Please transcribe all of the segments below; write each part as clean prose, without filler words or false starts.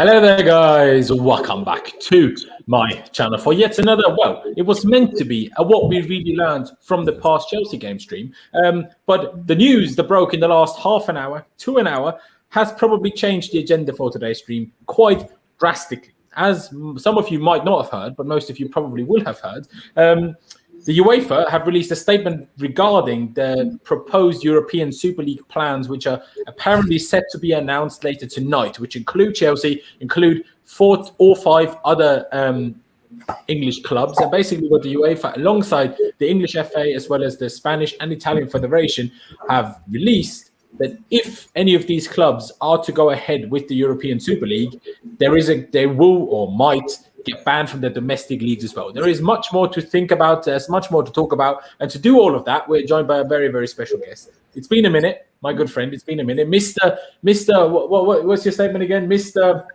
Hello there, guys. Welcome back to my channel for yet another. Well, it was meant to be a what we really learned from the past Chelsea game stream. But the news that broke in the last half an hour to an hour has probably changed the agenda for today's stream quite drastically. As some of you might not have heard, but most of you probably will have heard, the UEFA have released a statement regarding the proposed European Super League plans, which are apparently set to be announced later tonight, which include Chelsea, include 4 or 5 other English clubs. And basically what the UEFA, alongside the English FA, as well as the Spanish and Italian Federation, have released that if any of these clubs are to go ahead with the European Super League, they will or might get banned from the domestic leagues as well. There is much more to think about. There's much more to talk about. And to do all of that, we're joined by a very, very special guest. It's been a minute, my good friend. It's been a minute. Mr. What's your statement again? Mr.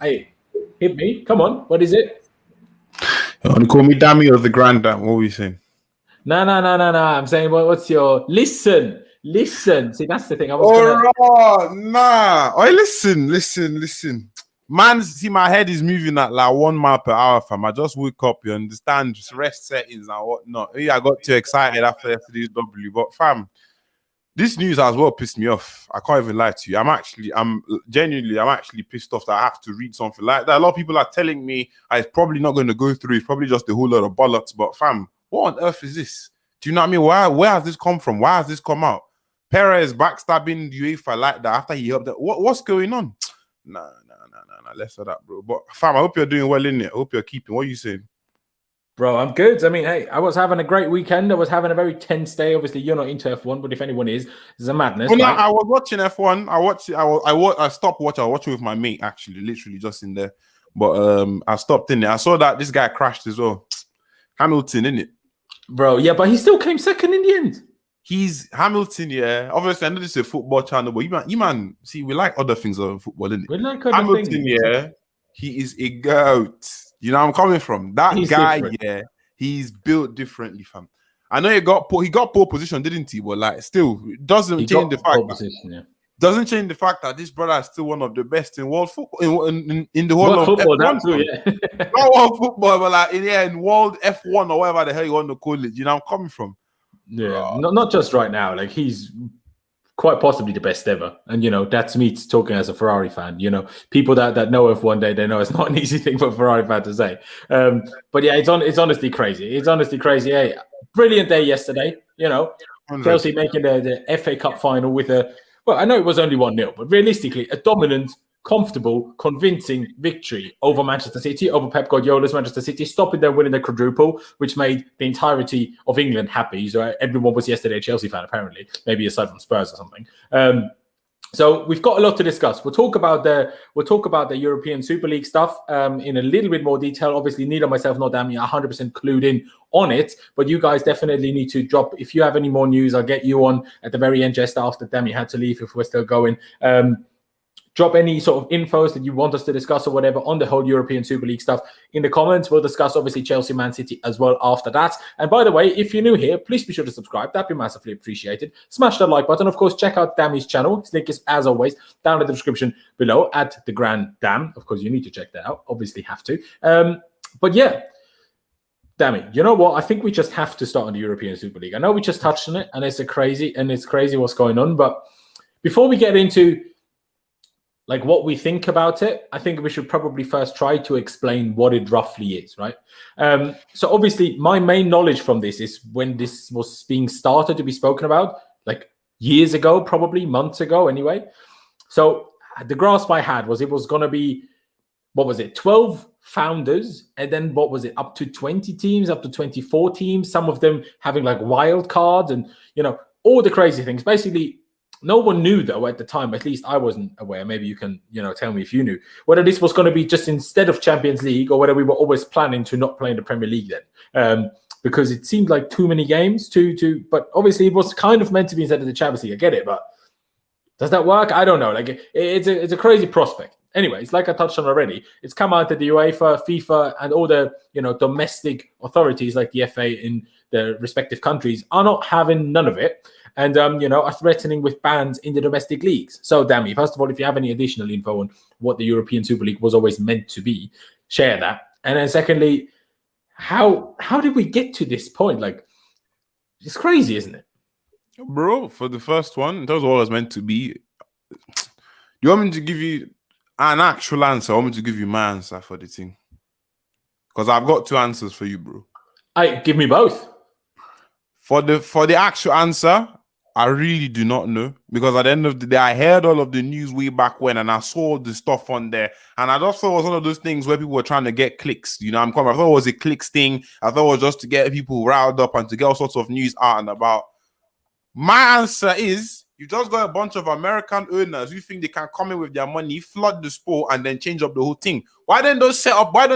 Hey, hit me. Come on. What is it? You want to call me Dammy or the Grand Dam? What were you saying? No. I'm saying, what's your... Listen. See, that's the thing. Listen. Man, see, my head is moving at like 1 mile per hour, fam. I just woke up, you understand, just rest settings and whatnot. Yeah, I got too excited after yesterday's W, but fam, this news as well pissed me off. I can't even lie to you. I'm genuinely pissed off that I have to read something like that. A lot of people are telling me it's probably not going to go through. It's probably just a whole lot of bollocks. But fam, what on earth is this? Do you know what I mean? Where has this come from? Why has this come out? Perez backstabbing UEFA like that after he helped. What's going on? Nah. Less of that, bro. But fam, I hope you're doing well in it. I hope you're keeping. What are you saying? Bro, I'm good. I mean, hey, I was having a great weekend. I was having a very tense day. Obviously, you're not into F1, but if anyone is, it's a madness. Well, right? I was watching F1. I watched it. I stopped watching. I was watching with my mate, actually, literally just in there. But I stopped in there. I saw that this guy crashed as well. Hamilton, innit? Bro, yeah, but he still came second in the end. He's Hamilton, yeah. Obviously, I know this is a football channel, but you man, see, we like other things on football, innit? We like other Hamilton, things. Yeah, he is a goat. You know where I'm coming from? He's guy, different. Yeah, he's built differently, fam. I know he got pole position, didn't he? But like, still, it doesn't change the fact. Doesn't change the fact that this brother is still one of the best in world football in the whole of football. F1, too, yeah. Not world football, but like in world F1 or whatever the hell you want to call it. You know where I'm coming from? Yeah, not just right now. Like, he's quite possibly the best ever. And, that's me talking as a Ferrari fan. People that know F1, they know it's not an easy thing for a Ferrari fan to say. But yeah, it's honestly crazy. It's honestly crazy. Hey, brilliant day yesterday. Chelsea making the FA Cup final with I know it was only 1-0, but realistically, a dominant, comfortable, convincing victory over Manchester City, over Pep Guardiola's Manchester City, stopping them winning the quadruple, which made the entirety of England happy. So everyone was yesterday a Chelsea fan, apparently, maybe aside from Spurs or something. So we've got a lot to discuss. We'll talk about the European Super League stuff in a little bit more detail. Obviously, neither myself nor Dammy are 100% clued in on it, but you guys definitely need to drop. If you have any more news, I'll get you on at the very end just after Dammy had to leave if we're still going. Drop any sort of infos that you want us to discuss or whatever on the whole European Super League stuff in the comments. We'll discuss, obviously, Chelsea, Man City as well after that. And by the way, if you're new here, please be sure to subscribe. That'd be massively appreciated. Smash that like button. Of course, check out Dammy's channel. His link is, as always, down in the description below at the Grand Dam. Of course, you need to check that out. Obviously have to. But yeah, Dammy, you know what? I think we just have to start on the European Super League. I know we just touched on it, and it's crazy what's going on. But before we get into what we think about it, I think we should probably first try to explain what it roughly is, right? So obviously, my main knowledge from this is when this was being started to be spoken about, years ago, probably months ago anyway. So the grasp I had was it was going to be, 12 founders, and then up to 20 teams, up to 24 teams, some of them having wild cards and, all the crazy things. Basically, no one knew, though, at the time. At least I wasn't aware. Maybe you can, tell me if you knew whether this was going to be just instead of Champions League or whether we were always planning to not play in the Premier League then, because it seemed like too many games but obviously it was kind of meant to be instead of the Champions League. I get it, but does that work? I don't know. It's a crazy prospect. Anyways, like I touched on already, it's come out that the UEFA, FIFA, and all the domestic authorities like the FA in the respective countries are not having none of it, and are threatening with bans in the domestic leagues. So, Dammy, first of all, if you have any additional info on what the European Super League was always meant to be, share that. And then, secondly, how did we get to this point? Like, it's crazy, isn't it, bro? For the first one, that was what it was meant to be. Do you want me to give you an actual answer? I want me to give you my answer for the thing, because I've got two answers for you, bro. Give me both. For the actual answer, I really do not know, because at the end of the day, I heard all of the news way back when, and I saw the stuff on there, and I just thought it was one of those things where people were trying to get clicks. I thought it was a clicks thing. I thought it was just to get people riled up and to get all sorts of news out and about. My answer is, you just got a bunch of American owners who think they can come in with their money, flood the sport, and then change up the whole thing. Why don't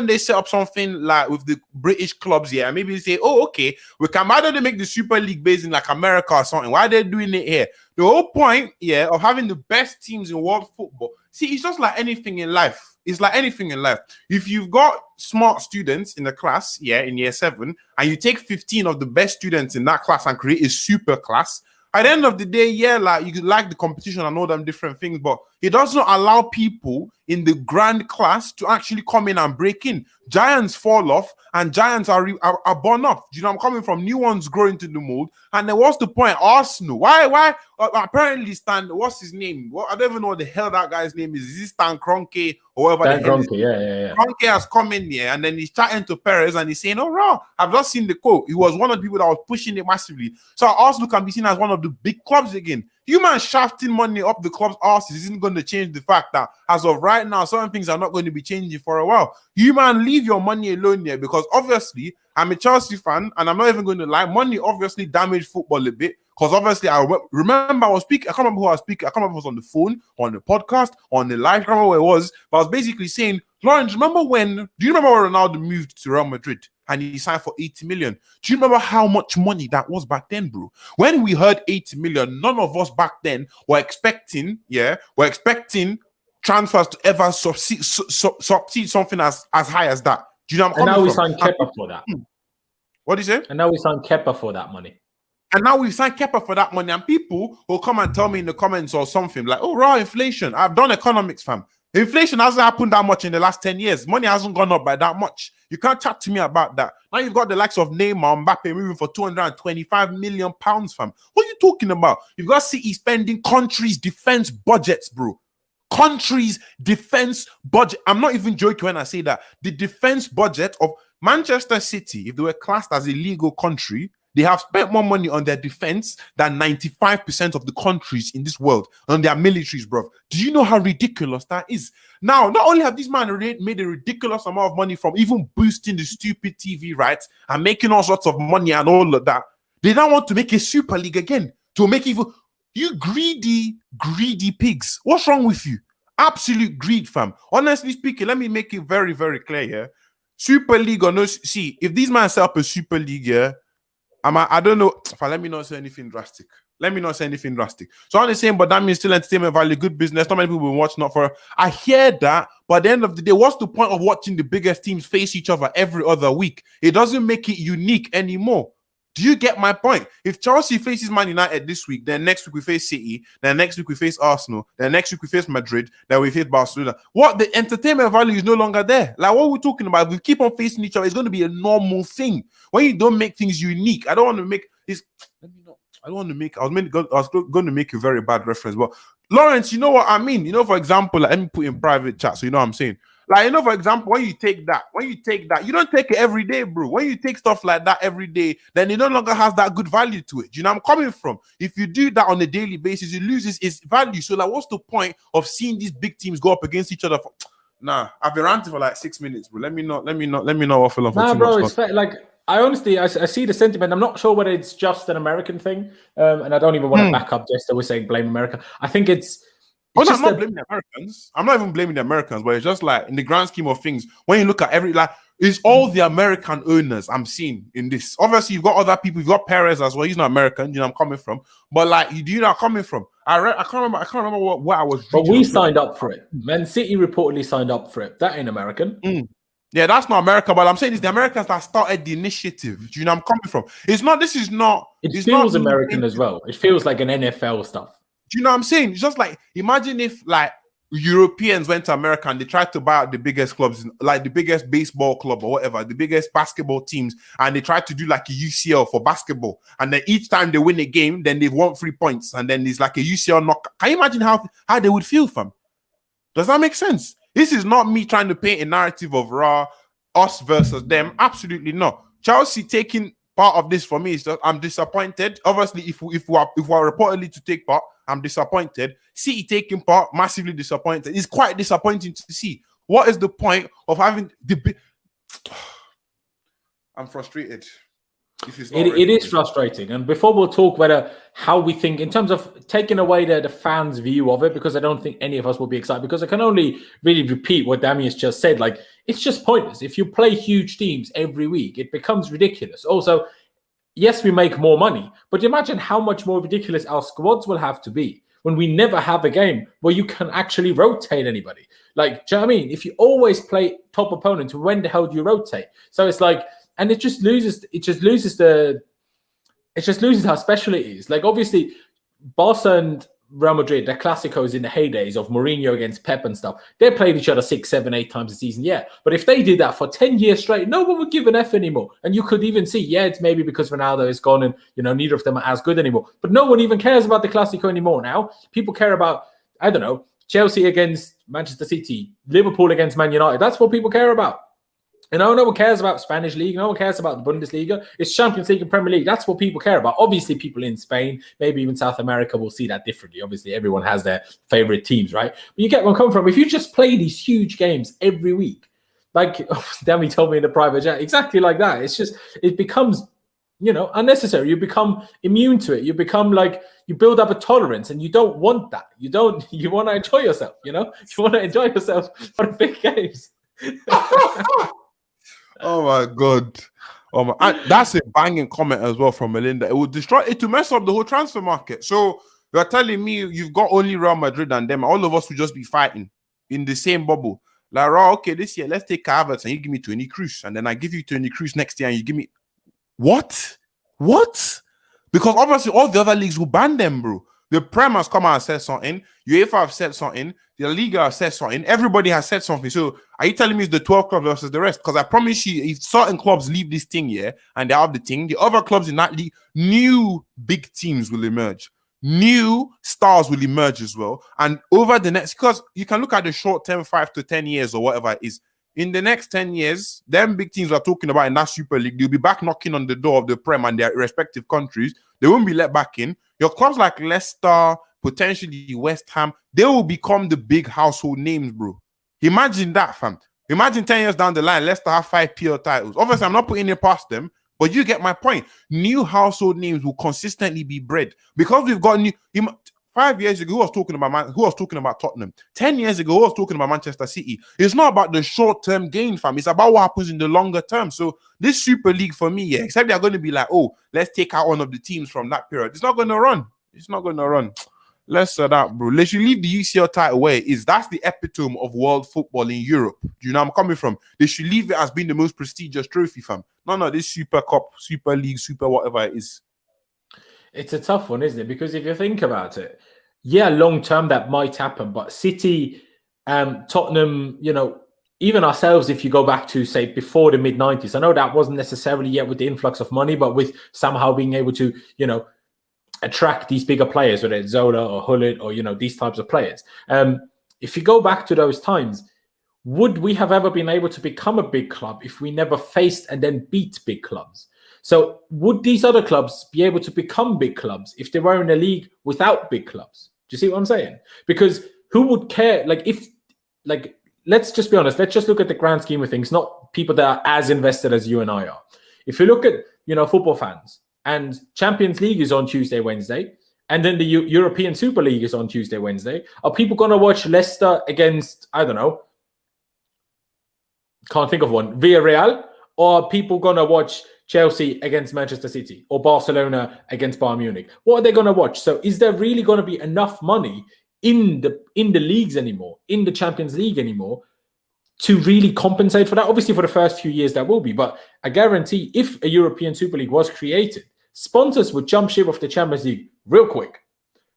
they set up something like with the British clubs here? And maybe say, oh, okay, why don't they make the Super League based in like America or something? Why are they doing it here? The whole point, of having the best teams in world football. See, it's just like anything in life. It's like anything in life. If you've got smart students in the class, in year 7, and you take 15 of the best students in that class and create a super class, at the end of the day, you could like the competition and all them different things, but it does not allow people in the grand class to actually come in and break in. Giants fall off and giants are born up. Do you know I'm coming from? New ones grow into the mold. And then what's the point? Arsenal. Why? Apparently Stan, what's his name? I don't even know what the hell that guy's name is it Stan Kroenke or whatever? Stan Kroenke, yeah. Kroenke has come in here and then he's chatting to Perez and he's saying, oh, no, I've just seen the quote. He was one of the people that was pushing it massively. So Arsenal can be seen as one of the big clubs again. You man shafting money up the club's arses isn't going to change the fact that as of right now, certain things are not going to be changing for a while. You man leave your money alone here, because obviously I'm a Chelsea fan and I'm not even going to lie. Money obviously damaged football a bit, because obviously I remember I was speaking. I can't remember who I was speaking. I can't remember if it was on the phone, on the podcast, on the live. I can't remember where it was, but I was basically saying, Laurenz, do you remember when Ronaldo moved to Real Madrid and he signed for 80 million? Do you remember how much money that was back then, bro? When we heard 80 million, none of us back then were expecting transfers to ever succeed something as high as that. Do you know what I'm coming from? And now we signed Kepa for that. What do you say? And now we signed Kepa for that money. And now we've signed Kepa for that money. And people will come and tell me in the comments or something like, oh, raw inflation. I've done economics, fam. Inflation hasn't happened that much in the last 10 years. Money hasn't gone up by that much. You can't chat to me about that. Now you've got the likes of Neymar, Mbappe moving for 225 million pounds, fam. What are you talking about? You've got City spending countries' defense budgets, bro. Countries' defense budget. I'm not even joking when I say that. The defense budget of Manchester City, if they were classed as a legal country, they have spent more money on their defense than 95% of the countries in this world on their militaries, bro. Do you know how ridiculous that is? Now, not only have these men made a ridiculous amount of money from even boosting the stupid TV rights and making all sorts of money and all of that, they now want to make a Super League again to make even you greedy pigs. What's wrong with you? Absolute greed, fam. Honestly speaking, let me make it very, very clear here. Super League or no, see, if these men set up a Super League, I don't know. Let me not say anything drastic. So I'm saying, but that means still entertainment value, good business. Not many people will watch. Not for. I hear that, but at the end of the day, what's the point of watching the biggest teams face each other every other week? It doesn't make it unique anymore. Do you get my point? If Chelsea faces Man United this week, then next week we face City, then next week we face Arsenal, then next week we face Madrid, then we face Barcelona. What? The entertainment value is no longer there. Like what we're talking about, if we keep on facing each other, it's going to be a normal thing. When you don't make things unique, I don't want to make this. I don't want to make. I was going to make a very bad reference, but Laurenz, you know what I mean? You know, for example, let me put in private chat so you know what I'm saying. Like, you know, for example, when you take that, you don't take it every day, bro. When you take stuff like that every day, then it no longer has that good value to it. Do you know where I'm coming from? If you do that on a daily basis, it loses its value. So, like, what's the point of seeing these big teams go up against each other? Nah, I've been ranting for like 6 minutes, bro. Let me not waffle on for too bro, much. It's fair. Like, I honestly, I see the sentiment. I'm not sure whether it's just an American thing, and I don't even want to back up just that we're saying blame America. I think it's I'm not blaming the Americans. I'm not even blaming the Americans, but it's just like in the grand scheme of things, when you look at it's all the American owners I'm seeing in this. Obviously, you've got other people, you've got Perez as well. He's not American, you know I'm coming from. But like, you know I'm coming from. I can't remember what I was But reading. we signed up for it. Man City reportedly signed up for it. That ain't American. Yeah, that's not America, but I'm saying it's the Americans that started the initiative. Do you know where I'm coming from? It's not. This is not. It It's feels not American as well. It feels like an NFL stuff. Do you know what I'm saying? It's just like, imagine if like Europeans went to America and they tried to buy out the biggest clubs, like the biggest baseball club or whatever, the biggest basketball teams, and they tried to do like a UCL for basketball. And then each time they win a game, then they've won 3 points. And then there's like a UCL knock. Can you imagine how they would feel, fam? Does that make sense? This is not me trying to paint a narrative of us versus them. Absolutely not. Chelsea taking part of this for me is that I'm disappointed. Obviously, if we are reportedly to take part, I'm disappointed. City taking part, massively disappointed. It's quite disappointing to see. What is the point of having the? I'm frustrated. It is frustrating. And before we'll talk about how we think in terms of taking away the fans' view of it, because I don't think any of us will be excited, because I can only really repeat what Damien's just said. Like, it's just pointless. If you play huge teams every week, it becomes ridiculous. Also, yes, we make more money, but imagine how much more ridiculous our squads will have to be when we never have a game where you can actually rotate anybody. Like, do you know what I mean? If you always play top opponents, when the hell do you rotate? So it's like, and it just loses how special it is. Like, obviously, Barca and Real Madrid, the Clásicos in the heydays of Mourinho against Pep and stuff, they played each other 6, 7, 8 times a season. Yeah. But if they did that for 10 years straight, no one would give an F anymore. And you could even see, yeah, it's maybe because Ronaldo is gone and, you know, neither of them are as good anymore. But no one even cares about the Clásico anymore now. People care about, I don't know, Chelsea against Manchester City, Liverpool against Man United. That's what people care about. You know, no one cares about Spanish league. No one cares about the Bundesliga. It's Champions League and Premier League. That's what people care about. Obviously, people in Spain, maybe even South America, will see that differently. Obviously, everyone has their favorite teams, right? But you get where I'm coming from. If you just play these huge games every week, like Dami told me in the private chat, exactly like that. It's just, it becomes, you know, unnecessary. You become immune to it. You become like, you build up a tolerance, and you don't want that. You want to enjoy yourself, you know? You want to enjoy yourself for the big games. Oh my god! Oh my, and that's a banging comment as well from Melinda. It will destroy it to mess up the whole transfer market. So you're telling me you've got only Real Madrid and them. All of us will just be fighting in the same bubble. Like, okay, this year let's take Havertz and you give me 20 Cruz, and then I give you 20 Cruz next year and you give me what? Because obviously all the other leagues will ban them, bro. The Prem has come out and said something. UEFA have said something. The Liga has said something. Everybody has said something. So are you telling me it's the 12 clubs versus the rest? Because I promise you, if certain clubs leave this thing here and they have the thing, the other clubs in that league, new big teams will emerge. New stars will emerge as well. And over the next, because you can look at the short term, 5 to 10 years or whatever it is. In the next 10 years, them big teams we're talking about in that Super League, they'll be back knocking on the door of the Prem and their respective countries. They won't be let back in. Your clubs like Leicester, potentially West Ham, they will become the big household names, bro. Imagine that, fam. Imagine 10 years down the line, Leicester have 5 PL titles. Obviously, I'm not putting it past them, but you get my point. New household names will consistently be bred because we've got new. 5 years ago, who was talking about Tottenham? 10 years ago, who was talking about Manchester City? It's not about the short-term gain, fam. It's about what happens in the longer term. So this Super League for me, yeah, except they're going to be like, oh, let's take out one of the teams from that period. It's not going to run. It's not going to run. Less of that, bro. Let's leave the UCL title where it is. That's the epitome of world football in Europe. Do you know where I'm coming from? They should leave it as being the most prestigious trophy, fam. No, this Super Cup, Super League, Super whatever it is. It's a tough one, isn't it? Because if you think about it, yeah, long term that might happen, but City, Tottenham, you know, even ourselves, if you go back to, say, before the mid-90s, I know that wasn't necessarily yet with the influx of money, but with somehow being able to, you know, attract these bigger players, whether it's Zola or Hullet or, you know, these types of players. If you go back to those times, would we have ever been able to become a big club if we never faced and then beat big clubs? So would these other clubs be able to become big clubs if they were in a league without big clubs? Do you see what I'm saying? Because who would care? Let's just be honest. Let's just look at the grand scheme of things, not people that are as invested as you and I are. If you look at, you know, football fans, and Champions League is on Tuesday, Wednesday, and then the European Super League is on Tuesday, Wednesday, are people going to watch Leicester against, I don't know, can't think of one, Villarreal? Or are people going to watch Chelsea against Manchester City or Barcelona against Bayern Munich? What are they going to watch? So is there really going to be enough money in the leagues anymore, in the Champions League anymore, to really compensate for that? Obviously, for the first few years, that will be. But I guarantee if a European Super League was created, sponsors would jump ship of the Champions League real quick.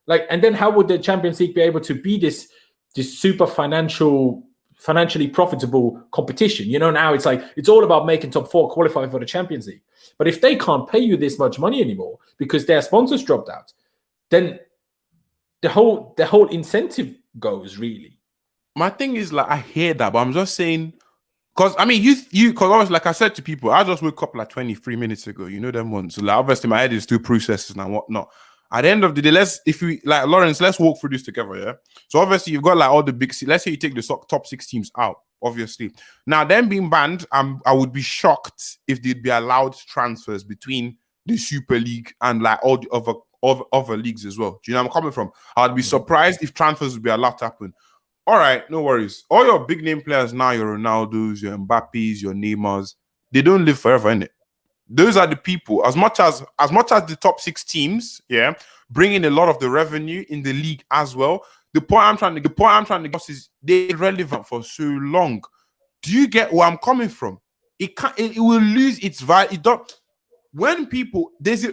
And then how would the Champions League be able to be this super financially profitable competition? Now it's all about making top 4 qualify for the Champions League. But if they can't pay you this much money anymore because their sponsors dropped out, then the whole incentive goes, really. My thing is, I hear that, but I'm just saying, because because like I said to people, I just woke up 23 minutes ago. You know them ones. So obviously my head is still processing and whatnot. At the end of the day, Laurenz, let's walk through this together, yeah? So obviously you've got all the big, let's say you take the top 6 teams out, obviously. Now, them being banned, I would be shocked if they'd be allowed transfers between the Super League and all the other leagues as well. Do you know where I'm coming from? I'd be surprised if transfers would be allowed to happen. All right, no worries. All your big name players now, your Ronaldos, your Mbappes, your Neymars, they don't live forever, innit? Those are the people, as much as the top 6 teams, yeah, bring in a lot of the revenue in the league as well. The point I'm trying to get is they're relevant for so long. Do you get where I'm coming from? It will lose its value. When people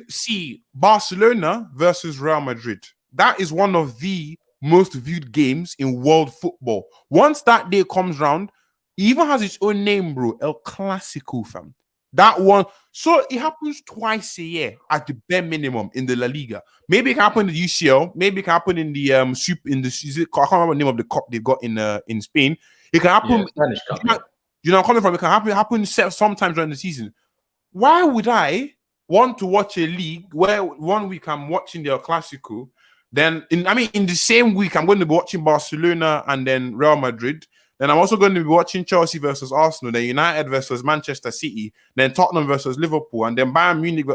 see Barcelona versus Real Madrid, that is one of the most viewed games in world football. Once that day comes round, it even has its own name, bro. El Clasico, fam. That one, so it happens twice a year at the bare minimum in the La Liga. Maybe it can happen in the UCL. Maybe it can happen in the I can't remember the name of the cup they've got in Spain. It can happen. Spanish Cup. You know, I'm coming from. It can happen sometimes during the season. Why would I want to watch a league where 1 week I'm watching the El Clasico, then in the same week I'm going to be watching Barcelona and then Real Madrid. Then I'm also going to be watching Chelsea versus Arsenal, then United versus Manchester City, then Tottenham versus Liverpool, and then Bayern Munich.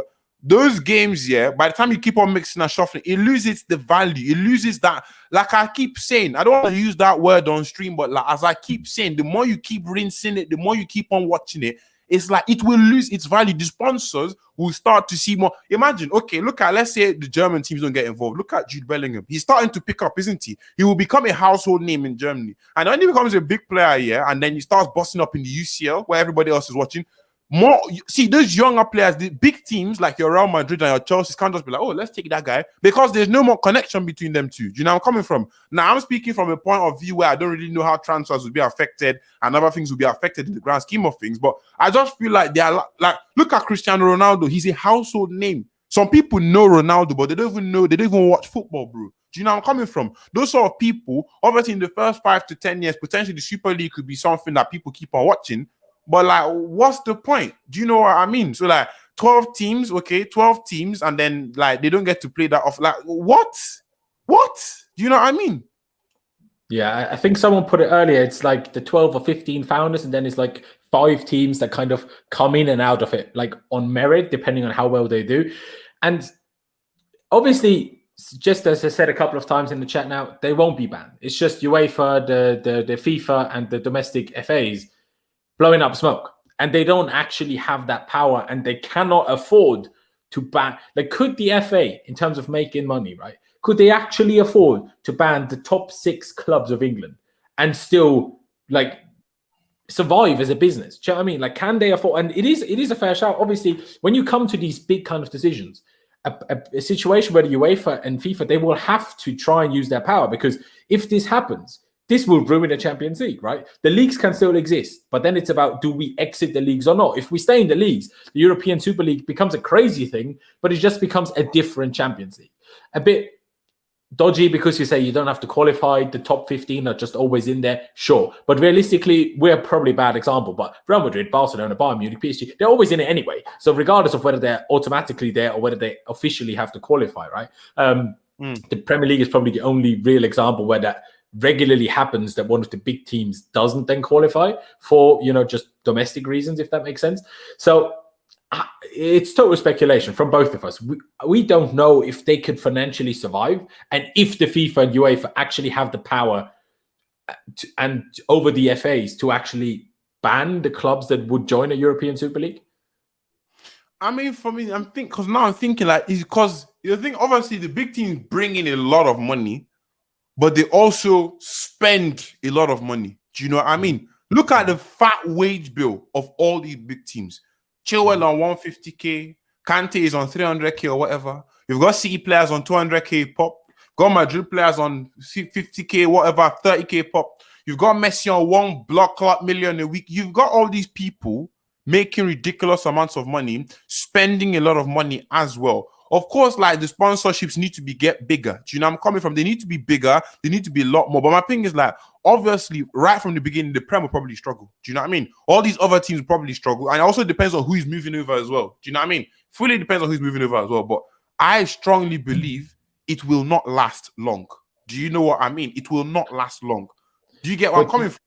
Those games, yeah, by the time you keep on mixing and shuffling, it loses the value. It loses that. Like I keep saying, I don't want to use that word on stream, but as I keep saying, the more you keep rinsing it, the more you keep on watching it, it's it will lose its value. The sponsors will start to see more. Imagine, okay, let's say the German teams don't get involved. Look at Jude Bellingham. He's starting to pick up, isn't he? He will become a household name in Germany. And when he becomes a big player, yeah, and then he starts busting up in the UCL where everybody else is watching, those younger players, the big teams like your Real Madrid and your Chelsea can't just be like, oh, let's take that guy, because there's no more connection between them two. Do you know where I'm coming from? Now, I'm speaking from a point of view where I don't really know how transfers will be affected and other things will be affected in the grand scheme of things. But I just feel like they are look at Cristiano Ronaldo. He's a household name. Some people know Ronaldo, but they don't even watch football, bro. Do you know where I'm coming from? Those sort of people, obviously in the first 5 to 10 years, potentially the Super League could be something that people keep on watching. But what's the point? Do you know what I mean? So 12 teams, okay, 12 teams, and then they don't get to play that off. What? Do you know what I mean? Yeah, I think someone put it earlier. It's the 12 or 15 founders, and then it's 5 teams that kind of come in and out of it, on merit, depending on how well they do. And obviously, just as I said a couple of times in the chat now, they won't be banned. It's just UEFA, the FIFA, and the domestic FAs blowing up smoke, and they don't actually have that power, and they cannot afford to ban. Could the FA, in terms of making money, right? Could they actually afford to ban the top 6 clubs of England and still survive as a business? Do you know what I mean? Can they afford? And it is a fair shout. Obviously, when you come to these big kind of decisions, a situation where the UEFA and FIFA, they will have to try and use their power, because if this happens, this will ruin the Champions League, right? The leagues can still exist, but then it's about, do we exit the leagues or not? If we stay in the leagues, the European Super League becomes a crazy thing, but it just becomes a different Champions League. A bit dodgy, because you say you don't have to qualify, the top 15 are just always in there, sure. But realistically, we're probably a bad example, but Real Madrid, Barcelona, Bayern Munich, PSG, they're always in it anyway. So regardless of whether they're automatically there or whether they officially have to qualify, right? The Premier League is probably the only real example where that regularly happens, that one of the big teams doesn't then qualify for, just domestic reasons, if that makes sense. So it's total speculation from both of us. We don't know if they could financially survive, and if the FIFA and UEFA actually have the power and over the FAs to actually ban the clubs that would join a European Super League. I mean, for me, because now I'm thinking like, is because you think obviously the big teams bring in a lot of money, but they also spend a lot of money. Do you know what I mean? Look at the fat wage bill of all these big teams. Chilwell on 150k, Kante is on 300k or whatever. You've got City players on 200k pop. Got Madrid players on 50k, whatever, 30k pop. You've got Messi on one block clock million a week. You've got all these people making ridiculous amounts of money, spending a lot of money as well. Of course, like the sponsorships need to get bigger. Do you know where I'm coming from? They need to be bigger. They need to be a lot more. But my thing is like, obviously, right from the beginning, the Prem will probably struggle. Do you know what I mean? All these other teams will probably struggle. And it also depends on who is moving over as well. Do you know what I mean? Fully depends on who's moving over as well. But I strongly believe it will not last long. Do you know what I mean? It will not last long. Do you get where I'm coming from?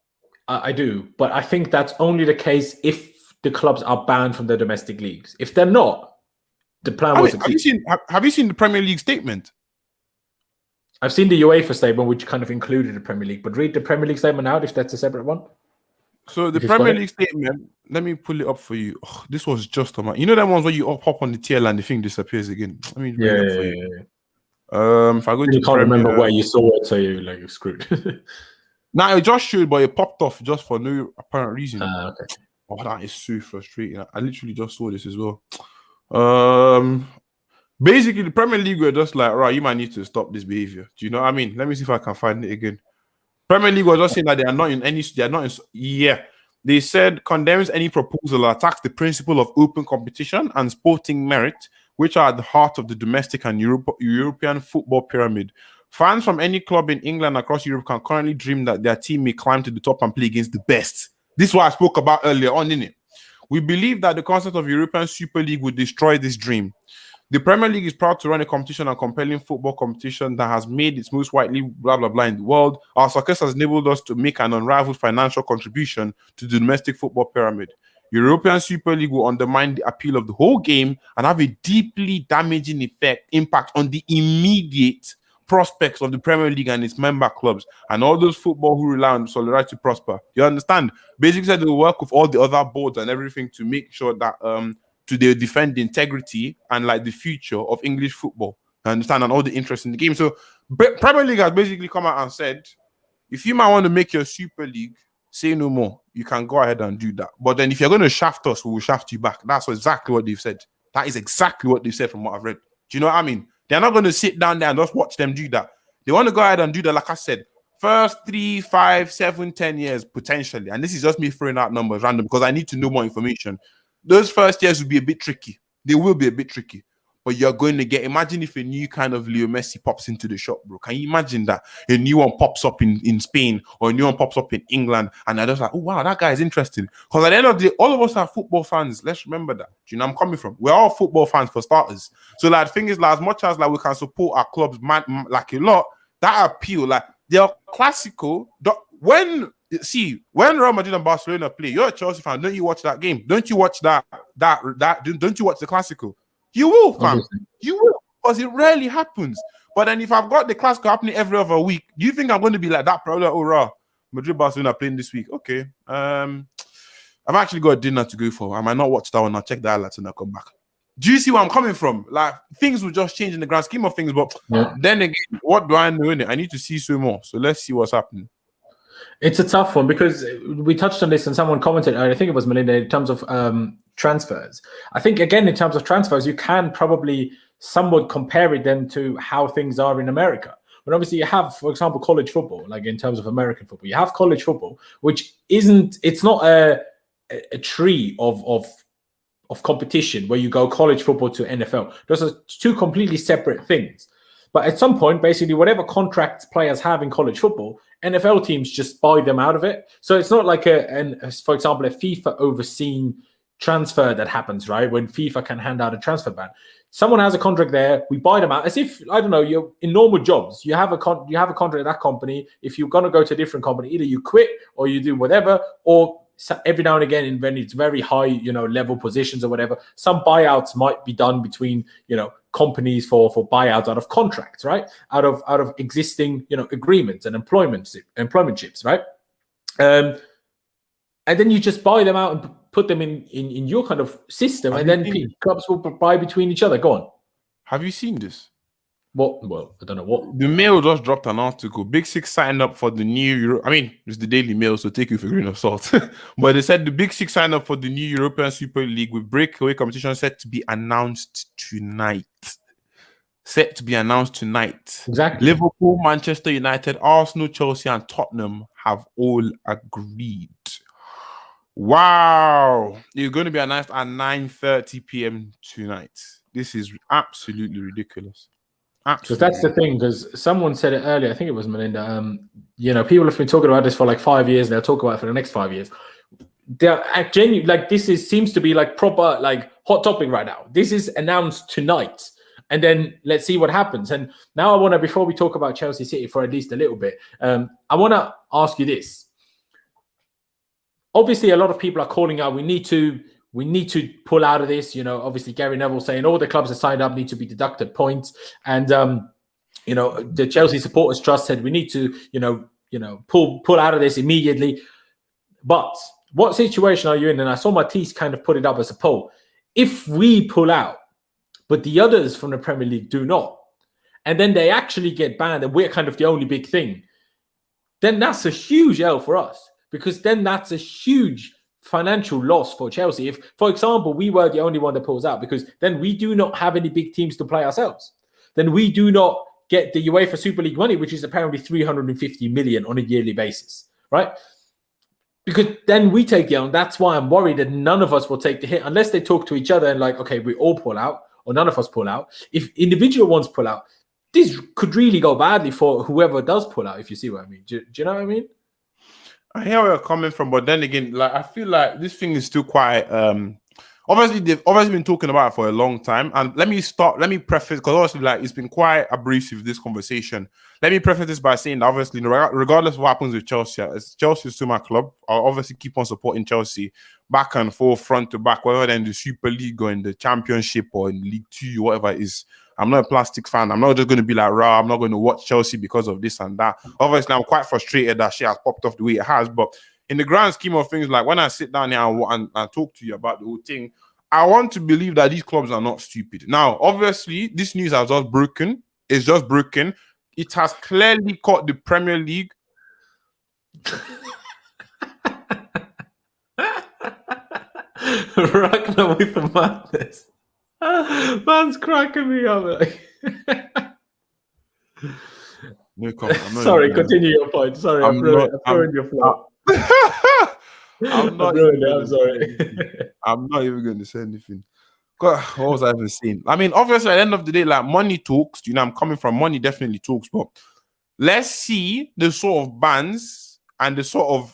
I do. But I think that's only the case if the clubs are banned from the domestic leagues. If they're not, the plan was. Have you seen the Premier League statement? I've seen the UEFA statement, which kind of included the Premier League. But read the Premier League statement out if that's a separate one. So the Premier League statement, let me pull it up for you. Oh, this was just on my. You know them ones where you pop on the TL and the thing disappears again. Let me bring it up for you. If I go into, you can't remember where you saw it, so you're screwed. Nah, it just showed, but it popped off just for no apparent reason. Okay. Oh, that is so frustrating. I literally just saw this as well. Basically, the Premier League were just like, right, you might need to stop this behavior. Do you know what I mean? Let me see if I can find it again. Premier League was just saying that they are not in any. They are not in. Yeah, they said condemns any proposal that attacks the principle of open competition and sporting merit, which are at the heart of the domestic and European football pyramid. Fans from any club in England across Europe can currently dream that their team may climb to the top and play against the best. This is what I spoke about earlier on, innit? We believe that the concept of European Super League would destroy this dream. The Premier League is proud to run a competition and compelling football competition that has made its most widely blah, blah, blah in the world. Our success has enabled us to make an unrivaled financial contribution to the domestic football pyramid. European Super League will undermine the appeal of the whole game and have a deeply damaging impact on the immediate prospects of the Premier League and its member clubs and all those football who rely on solidarity to prosper. You understand? Basically, said they will work with all the other boards and everything to make sure that they defend the integrity and like the future of English football. You understand? And all the interest in the game. So Premier League has basically come out and said, if you might want to make your Super League, say no more. You can go ahead and do that. But then if you're going to shaft us, we will shaft you back. That's exactly what they've said. That is exactly what they've said from what I've read. Do you know what I mean? They're not going to sit down there and just watch them do that. They want to go ahead and do that, like I said, first 3, 5, 7, 10 years, potentially. And this is just me throwing out numbers random because I need to know more information. Those first years will be a bit tricky. They will be a bit tricky. But you're going to get, imagine if a new kind of Leo Messi pops into the shop, bro. Can you imagine that? A new one pops up in Spain or a new one pops up in England and they're just like, oh, wow, that guy is interesting. Because at the end of the day, all of us are football fans. Let's remember that. Do you know where I'm coming from? We're all football fans for starters. So like, the thing is, like, as much as like we can support our clubs like a lot, that appeal, like, they're classical. When Real Madrid and Barcelona play, you're a Chelsea fan, don't you watch that game? Don't you watch that? Don't you watch the classical? You will, fam. Obviously. You will, because it rarely happens. But then if I've got the classical happening every other week, do you think I'm going to be like that? Probably, oh, raw. Madrid Barcelona playing this week. Okay. I've actually got a dinner to go for. I might not watch that one. I'll check the highlights when I come back. Do you see where I'm coming from? Like, things will just change in the grand scheme of things. But then again, what do I know in it? I need to see some more. So let's see what's happening. It's a tough one because we touched on this and someone commented, I think it was Melinda, in terms of transfers. I think, again, in terms of transfers, you can probably somewhat compare it then to how things are in America. But obviously you have, for example, college football, like in terms of American football, you have college football, which it's not a tree of competition where you go college football to NFL. Those are two completely separate things. But at some point, basically, whatever contracts players have in college football, NFL teams just buy them out of it. So it's not like for example, a FIFA overseen transfer that happens, right? When FIFA can hand out a transfer ban. Someone has a contract there, we buy them out. As if, I don't know, you're in normal jobs. You have a contract at that company. If you're going to go to a different company, either you quit or you do whatever, or every now and again, when it's very high, level positions or whatever, some buyouts might be done between, companies for buyouts out of contracts, right? Out of existing, agreements and employmentships, right? And then you just buy them out and put them in your kind of system, Have and you then seen this? clubs will buy between each other. Go on. Have you seen this? What? Well, I don't know what. The Mail just dropped an article. Big Six signed up for the new I mean, it's the Daily Mail, so take it with a grain of salt. But they said the Big Six signed up for the new European Super League with breakaway competition set to be announced tonight. Set to be announced tonight. Exactly. Liverpool, Manchester United, Arsenal, Chelsea, and Tottenham have all agreed. Wow. It's going to be announced at 9:30 p.m. tonight. This is absolutely ridiculous. Because that's the thing, because someone said it earlier, I think it was Melinda, people have been talking about this for like 5 years, and they'll talk about it for the next 5 years. They're genuine, like this seems to be like proper, like hot topic right now. This is announced tonight, and then let's see what happens. And now I want to, before we talk about Chelsea City for at least a little bit, I want to ask you this. Obviously, a lot of people are calling out, we need to pull out of this. Obviously Gary Neville saying all the clubs that signed up need to be deducted points. And, the Chelsea Supporters Trust said we need to, pull out of this immediately. But what situation are you in? And I saw Matisse kind of put it up as a poll. If we pull out, but the others from the Premier League do not, and then they actually get banned and we're kind of the only big thing, then that's a huge L for us, because then that's a huge financial loss for Chelsea. If, for example, we were the only one that pulls out, because then we do not have any big teams to play ourselves. Then we do not get the UEFA Super League money, which is apparently 350 million on a yearly basis, right? Because then we take the L. That's why I'm worried that none of us will take the hit unless they talk to each other and like, okay, we all pull out, or none of us pull out. If individual ones pull out, this could really go badly for whoever does pull out, if you see what I mean. Do you know what I mean? I hear where you're coming from, but then again, like I feel like this thing is still quite obviously they've obviously been talking about it for a long time. And let me preface, because obviously like it's been quite abrasive, this conversation. Let me preface this by saying that obviously, regardless of what happens with Chelsea, Chelsea is still my club. I'll obviously keep on supporting Chelsea back and forth, front to back, whether they're in the Super League or in the Championship or in League 2, whatever it is. I'm not a plastic fan. I'm not just going to be like, rah, I'm not going to watch Chelsea because of this and that. Obviously, I'm quite frustrated that shit has popped off the way it has. But in the grand scheme of things, like when I sit down here and talk to you about the whole thing, I want to believe that these clubs are not stupid. Now, obviously, this news has just broken. It's just broken. It has clearly caught the Premier League. Ragnar with the madness. Man's cracking me up. No, sorry, continue your point. Sorry, I'm ruined your flow. I'm sorry. I'm not even going to say anything. God, what was I even saying? I mean, obviously, at the end of the day, like money talks. I'm coming from money, definitely talks. But let's see the sort of bans and the sort of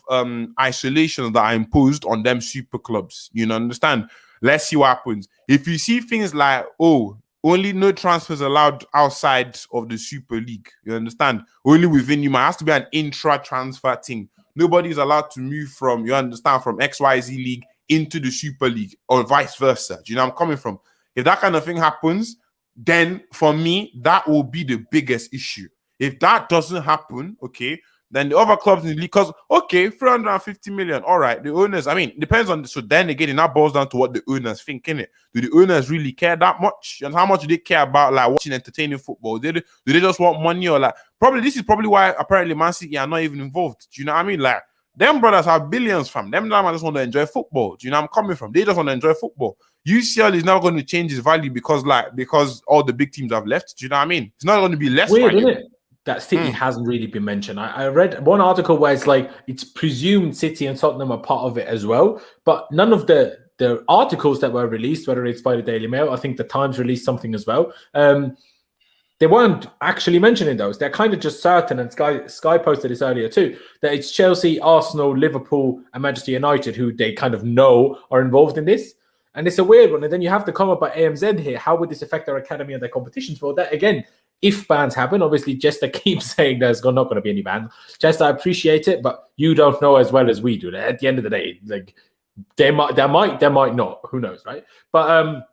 isolations that are imposed on them super clubs. You understand? Let's see what happens. If you see things like, only no transfers allowed outside of the Super League, you understand? Only within you. Might has to be an intra-transfer thing. Nobody's allowed to move from, you understand, from XYZ League into the Super League or vice versa. Do you know where I'm coming from? If that kind of thing happens, then for me, that will be the biggest issue. If that doesn't happen, okay, then the other clubs in the league, because, 350 million, all right, the owners, I mean, depends on, so then again, it now boils down to what the owners think, innit? Do the owners really care that much? And how much do they care about, like, watching entertaining football? Do they just want money, or, like, this is probably why, apparently, Man City are not even involved. Do you know what I mean? Like, them brothers have billions, fam. Them just want to enjoy football. Do you know where I'm coming from? They just want to enjoy football. UCL is now going to change its value because all the big teams have left. Do you know what I mean? It's not going to be less weird, value. Isn't it? That City hasn't really been mentioned. I read one article where it's like it's presumed City and Tottenham are part of it as well, but none of the articles that were released, whether it's by the Daily Mail, I think the Times released something as well. They weren't actually mentioning those. They're kind of just certain, and Sky posted this earlier too, that it's Chelsea, Arsenal, Liverpool, and Manchester United who they kind of know are involved in this. And it's a weird one. And then you have to come up by AMZ here. How would this affect our academy and their competitions? Well, that again, if bans happen, obviously Jester keeps saying there's not going to be any bans. Jester, I appreciate it, but you don't know as well as we do. At the end of the day, like there might not. Who knows, right? But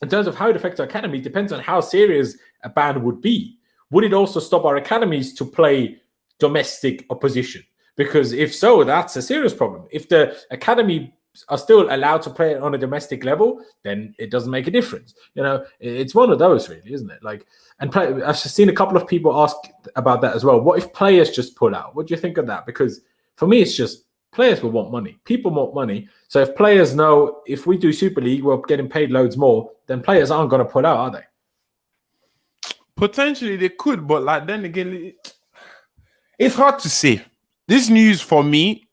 in terms of how it affects our academy, it depends on how serious a ban would be. Would it also stop our academies to play domestic opposition? Because if so, that's a serious problem. If the academy are still allowed to play on a domestic level, then it doesn't make a difference. You know, it's one of those, really, isn't it? Like, and I've seen a couple of people ask about that as well. What if players just pull out? What do you think of that? Because for me, it's just players will want money. People want money. So if players know if we do Super League, we're getting paid loads more, then players aren't going to pull out, are they? Potentially they could, but like then again, it's hard to say. This news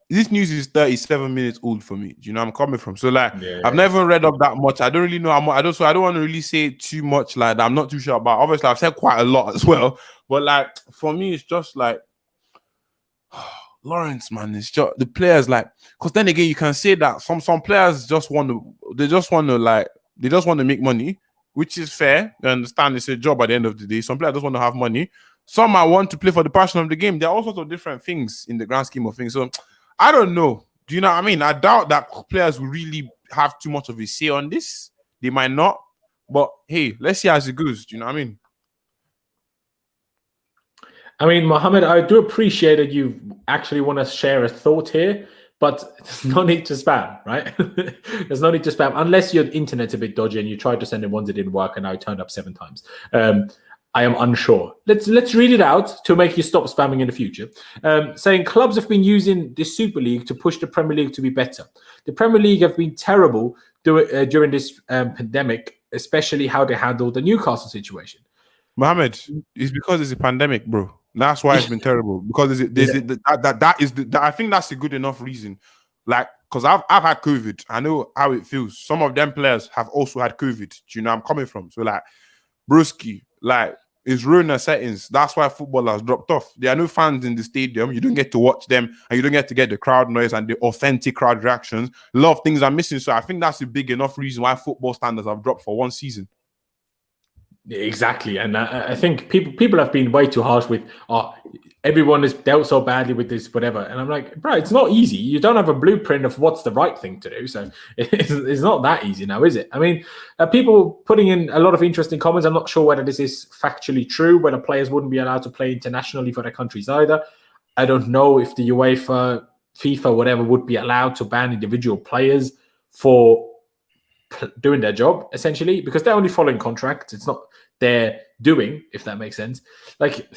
is 37 minutes old for me. Do you know where I'm coming from? So like, I've never read up that much. I don't really know how much. I don't want to really say too much like that. I'm not too sure about. Obviously, I've said quite a lot as well. But like for me, it's just like Laurenz, man. It's just the players like, because then again, you can say that some players just want to make money, which is fair. I understand it's a job at the end of the day. Some players just want to have money. Some might want to play for the passion of the game. There are all sorts of different things in the grand scheme of things. So I don't know. Do you know what I mean? I doubt that players will really have too much of a say on this. They might not. But hey, let's see how it goes. Do you know what I mean? I mean, Mohammed, I do appreciate that you actually want to share a thought here, but there's no need to spam, right? There's no need to spam unless your internet's a bit dodgy and you tried to send it once, it didn't work, and now it turned up 7 times. I am unsure. Let's read it out to make you stop spamming in the future. Saying clubs have been using the Super League to push the Premier League to be better. The Premier League have been terrible during this pandemic, especially how they handled the Newcastle situation. Mohammed, it's because it's a pandemic, bro. That's why it's been terrible. Because I think that's a good enough reason. Like, because I've had COVID. I know how it feels. Some of them players have also had COVID. Do you know where I'm coming from? So like, broski, like, it's ruining settings. That's why football has dropped off. There are no fans in the stadium. You don't get to watch them, and you don't get to get the crowd noise and the authentic crowd reactions. A lot of things are missing. So I think that's a big enough reason why football standards have dropped for one season. Exactly, and I think people have been way too harsh with everyone has dealt so badly with this, whatever. And I'm like, bro, it's not easy. You don't have a blueprint of what's the right thing to do, so it's not that easy now, is it? I mean, people putting in a lot of interesting comments. I'm not sure whether this is factually true, whether players wouldn't be allowed to play internationally for their countries either. I don't know if the UEFA, FIFA, whatever, would be allowed to ban individual players for doing their job, essentially, because they're only following contracts. It's not their doing, if that makes sense. Like,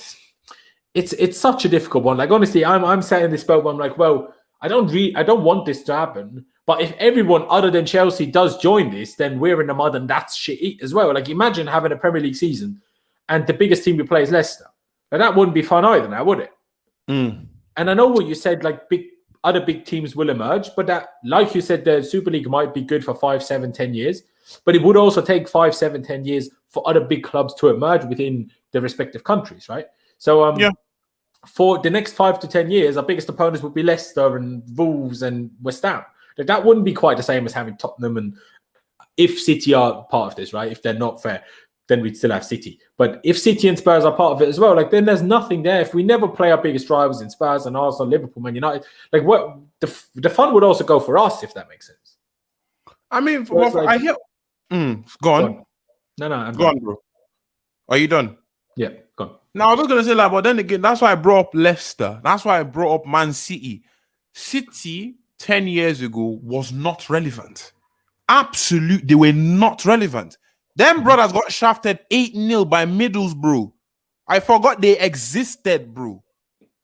it's such a difficult one. Like, honestly, I'm sat in this boat where I'm like, well, I don't want this to happen, but if everyone other than Chelsea does join this, then we're in the mud, and that's shit as well. Like, imagine having a Premier League season and the biggest team we play is Leicester. Now, that wouldn't be fun either now, would it? And I know what you said, like, other big teams will emerge, but that, like you said, the Super League might be good for 5, 7, 10 years, but it would also take 5, 7, 10 years for other big clubs to emerge within the respective countries, right? So for the next 5 to 10 years, our biggest opponents would be Leicester and Wolves and West Ham. Like, that wouldn't be quite the same as having Tottenham, and if City are part of this, right? If they're not fair, then we'd still have City. But if City and Spurs are part of it as well, like, then there's nothing there. If we never play our biggest rivals in Spurs and Arsenal, Liverpool, Man United, like, what the fun would also go for us, if that makes sense. I mean, I hear. Go on. No, I'm go on, bro. Are you done? Yeah, go on. Now, I was gonna say, like, but then again, that's why I brought up Leicester. That's why I brought up Man City. City 10 years ago was not relevant. Absolutely, they were not relevant. Them brothers got shafted 8-0 by Middlesbrough. I forgot they existed, bro.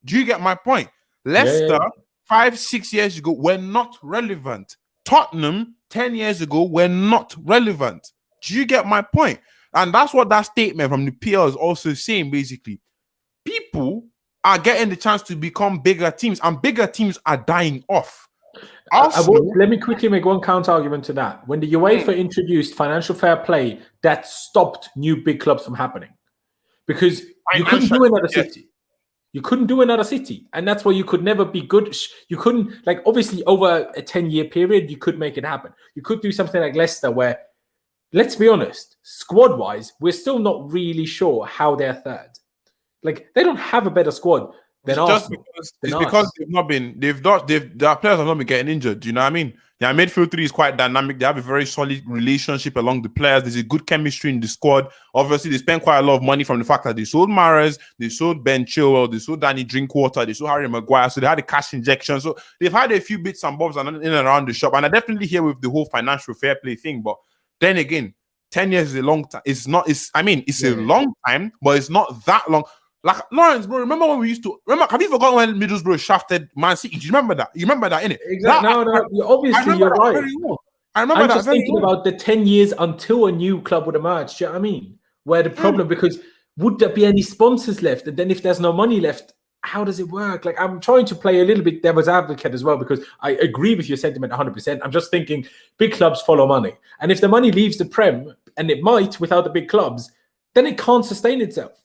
Do you get my point? Leicester, 5, 6 years ago, were not relevant. Tottenham, 10 years ago, were not relevant. Do you get my point? And that's what that statement from the PL is also saying, basically. People are getting the chance to become bigger teams, and bigger teams are dying off. Let me quickly make one counter argument to that. When the UEFA introduced financial fair play, that stopped new big clubs from happening, because you couldn't do another city. You couldn't do another city, and that's why you could never be good. You couldn't, like, obviously over a 10-year period, you could make it happen. You could do something like Leicester, where, let's be honest, squad-wise, we're still not really sure how they're third. Like, they don't have a better squad. than Just Arsenal. because their players have not been getting injured. Do you know what I mean? Yeah, midfield three is quite dynamic. They have a very solid relationship along the players. There's a good chemistry in the squad. Obviously, they spent quite a lot of money from the fact that they sold Mahrez, they sold Ben Chilwell, they sold Danny Drinkwater, they sold Harry Maguire. So they had a cash injection. So they've had a few bits and bobs in and around the shop. And I definitely hear with the whole financial fair play thing. But then again, 10 years is a long time. It's a long time, but it's not that long. Like Laurenz, bro, remember when we used to have you forgotten when Middlesbrough shafted Man City? Do you remember that? You remember that, innit? Exactly. Obviously you're right. Well. I remember I'm that just thinking about the 10 years until a new club would emerge. Do you know what I mean? Where the problem, because would there be any sponsors left? And then if there's no money left, how does it work? Like, I'm trying to play a little bit devil's advocate as well, because I agree with your sentiment 100%. I'm just thinking big clubs follow money. And if the money leaves the Prem, and it might without the big clubs, then it can't sustain itself.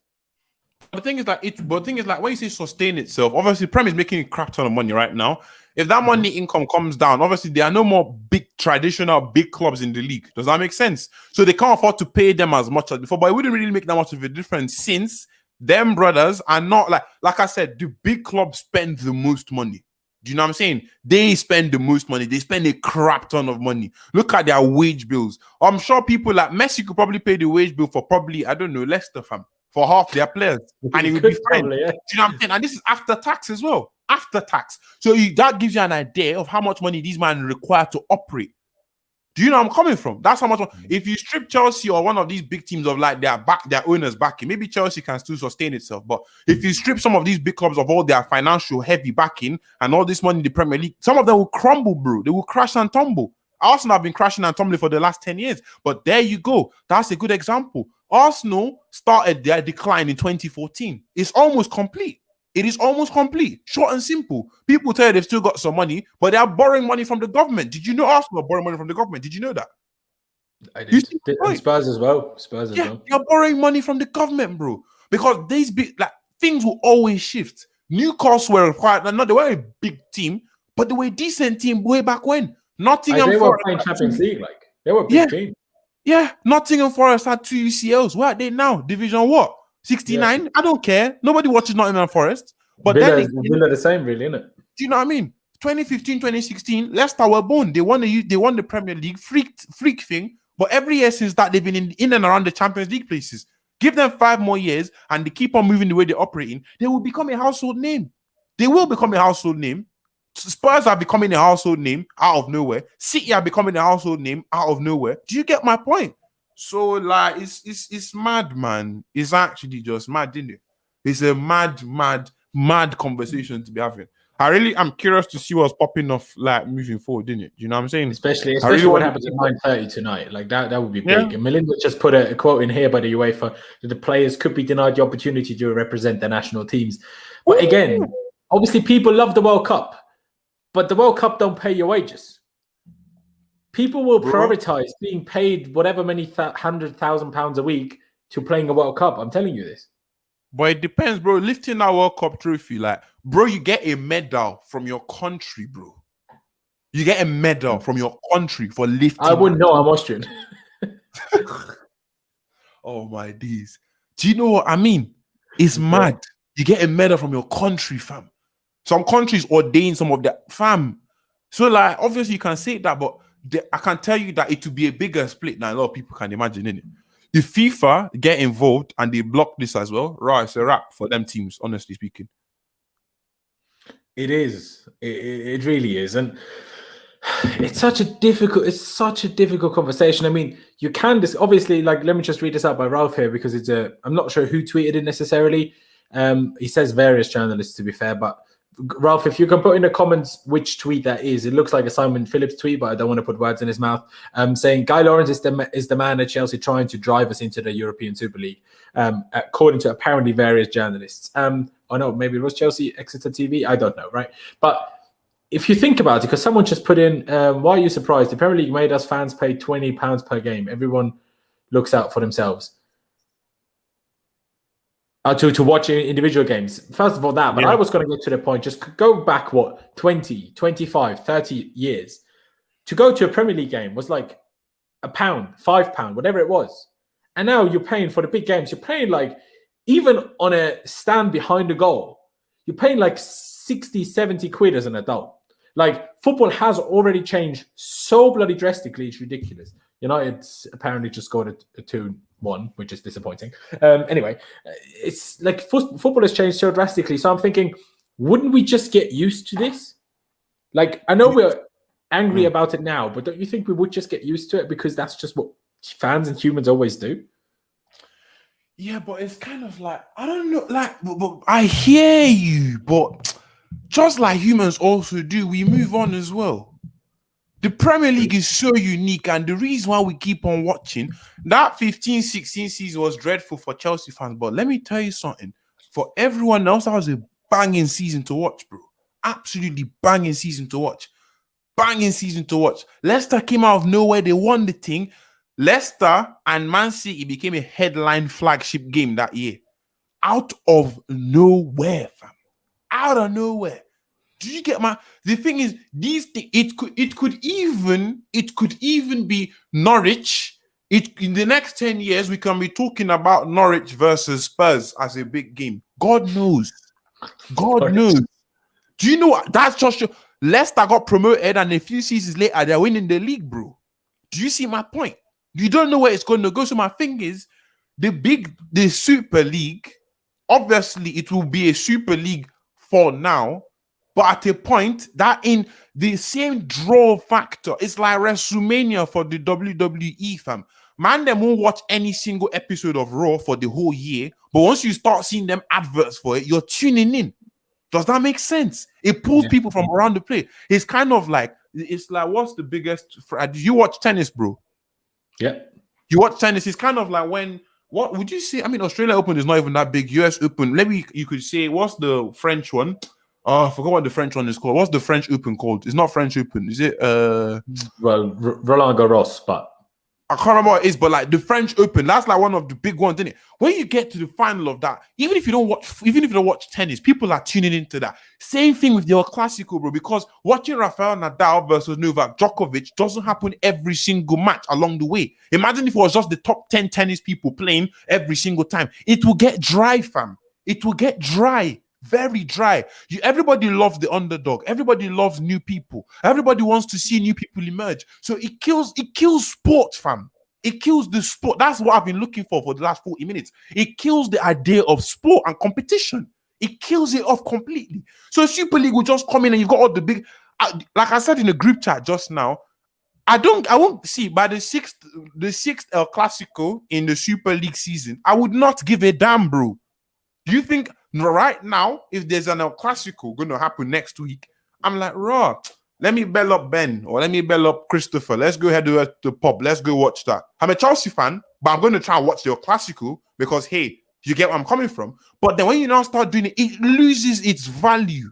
The thing is like when you say sustain itself, obviously Prem is making a crap ton of money right now. If that money income comes down, obviously there are no more big traditional big clubs in the league. Does that make sense? So they can't afford to pay them as much as before, but it wouldn't really make that much of a difference since them brothers are not like I said, the big clubs spend the most money. Do you know what I'm saying? They spend the most money. They spend a crap ton of money. Look at their wage bills. I'm sure people like Messi could probably pay the wage bill for probably, I don't know, Leicester fam, for half their players. And it would be fine. Probably, yeah. Do you know what I'm saying? And this is after tax as well. After tax. So that gives you an idea of how much money these men require to operate. Do you know where I'm coming from? That's how much. If you strip Chelsea or one of these big teams of like their owners backing, maybe Chelsea can still sustain itself. But if you strip some of these big clubs of all their financial heavy backing and all this money in the Premier League, some of them will crumble, bro. They will crash and tumble. Arsenal have been crashing and tumbling for the last 10 years. But there you go. That's a good example. Arsenal started their decline in 2014. It's almost complete. It is almost complete. Short and simple. People tell you they've still got some money, but they are borrowing money from the government. Did you know Arsenal are borrowing money from the government? Did you know that? I did. And Spurs as well. You're borrowing money from the government, bro. Because these big things will always shift. Newcastle were quite they were a big team, but they were a decent team way back when. Nottingham they were playing Champions League, like they were a big team. Yeah, Nottingham Forest had 2 UCLs. Where are they now? Division what? 69? Yeah. I don't care. Nobody watches Nottingham Forest. But Villa the same, really, isn't it? Do you know what I mean? 2015, 2016, Leicester were born. They won the Premier League freak thing. But every year since that, they've been in and around the Champions League places. Give them 5 more years and they keep on moving the way they're operating, they will become a household name. They will become a household name. Spurs are becoming a household name out of nowhere. City are becoming a household name out of nowhere. Do you get my point? So like it's mad, man. It's actually just mad, isn't it? It's a mad conversation to be having. I'm curious to see what's popping off like moving forward, didn't it? You know what I'm saying? Especially what happens at 9:30 tonight. Like that would be big. And Melinda just put a quote in here by the UEFA that the players could be denied the opportunity to represent their national teams. But again, obviously people love the World Cup. But the World Cup don't pay your wages. People will prioritize being paid whatever many £100,000 a week to playing a World Cup. I'm telling you this. But it depends, bro. Lifting that World Cup trophy, bro, you get a medal from your country, bro. You get a medal from your country for lifting. I wouldn't know. I'm Austrian. Oh my days. Do you know what I mean? It's mad. You get a medal from your country, fam. Some countries ordain some of their fam. So obviously you can say that, but I can tell you that it will be a bigger split than a lot of people can imagine, innit? If FIFA get involved and they block this as well, right, it's a wrap for them teams, honestly speaking. It is. It really is. And it's such a difficult conversation. I mean, you can obviously, let me just read this out by Ralph here because I'm not sure who tweeted it necessarily. He says various journalists, to be fair, but Ralph, if you can put in the comments which tweet that is. It looks like a Simon Phillips tweet, but I don't want to put words in his mouth. Saying Guy Laurenz is the man at Chelsea trying to drive us into the European Super League, according to apparently various journalists. I know maybe it was Chelsea Exeter TV. I don't know, right? But if you think about it, because someone just put in, why are you surprised? The Premier League made us fans pay £20 per game. Everyone looks out for themselves. To watch individual games. First of all, but I was going to get to the point, just go back, 20, 25, 30 years. To go to a Premier League game was like £1, £5, whatever it was. And now you're paying for the big games. You're paying even on a stand behind the goal, you're paying like 60, 70 quid as an adult. Like, football has already changed so bloody drastically, it's ridiculous. United's apparently just scored a 2-1, which is disappointing. Anyway, it's like football has changed so drastically. So I'm thinking, wouldn't we just get used to this? Like, I know we're angry about it now, but don't you think we would just get used to it because that's just what fans and humans always do? Yeah, but it's kind of like, I don't know, like, but I hear you, but just like humans also do, we move on as well. The Premier League is so unique, and the reason why we keep on watching, that 15-16 season was dreadful for Chelsea fans, but let me tell you something. For everyone else, that was a banging season to watch, bro. Absolutely banging season to watch. Banging season to watch. Leicester came out of nowhere. They won the thing. Leicester and Man City became a headline flagship game that year. Out of nowhere, fam. Out of nowhere. Do you get the thing is, these things, it could even be Norwich. In the next 10 years, we can be talking about Norwich versus Spurs as a big game. God knows. God knows. Do you know what? That's just Leicester got promoted, and a few seasons later, they're winning the league, bro. Do you see my point? You don't know where it's going to go. So my thing is, the Super League, obviously it will be a Super League for now, but at a point that in the same draw factor, it's like WrestleMania for the WWE, fam. Man, them won't watch any single episode of Raw for the whole year, but once you start seeing them adverts for it, you're tuning in. Does that make sense? It pulls people from around the place. It's kind of like, what's the biggest? Do you watch tennis, bro? Yeah. You watch tennis. It's kind of like what would you say? I mean, Australia Open is not even that big. US Open, maybe you could say, what's the French one? Oh, I forgot what the French one is called. What's the French Open called? It's not French Open. Is it? Well, Roland Garros, but I can't remember what it is, but like the French Open, that's like one of the big ones, isn't it? When you get to the final of that, even if you don't watch tennis, people are tuning into that. Same thing with your classical, bro, because watching Rafael Nadal versus Novak Djokovic doesn't happen every single match along the way. Imagine if it was just the top 10 tennis people playing every single time. It will get dry, fam. It will get dry. Very dry. Everybody loves the underdog. Everybody loves new people. Everybody wants to see new people emerge. So it kills sport, fam. It kills the sport. That's what I've been looking for the last 40 minutes. It kills the idea of sport and competition. It kills it off completely. So Super League will just come in and you've got all the big, like I said in the group chat just now, I won't see by the sixth El Clasico in the Super League season, I would not give a damn, bro. Do you think right now, if there's an El Clasico going to happen next week, I'm like, raw, let me bell up Ben or let me bell up Christopher. Let's go ahead to the pub. Let's go watch that. I'm a Chelsea fan, but I'm going to try and watch the El Clasico because, hey, you get where I'm coming from. But then when you now start doing it, it loses its value.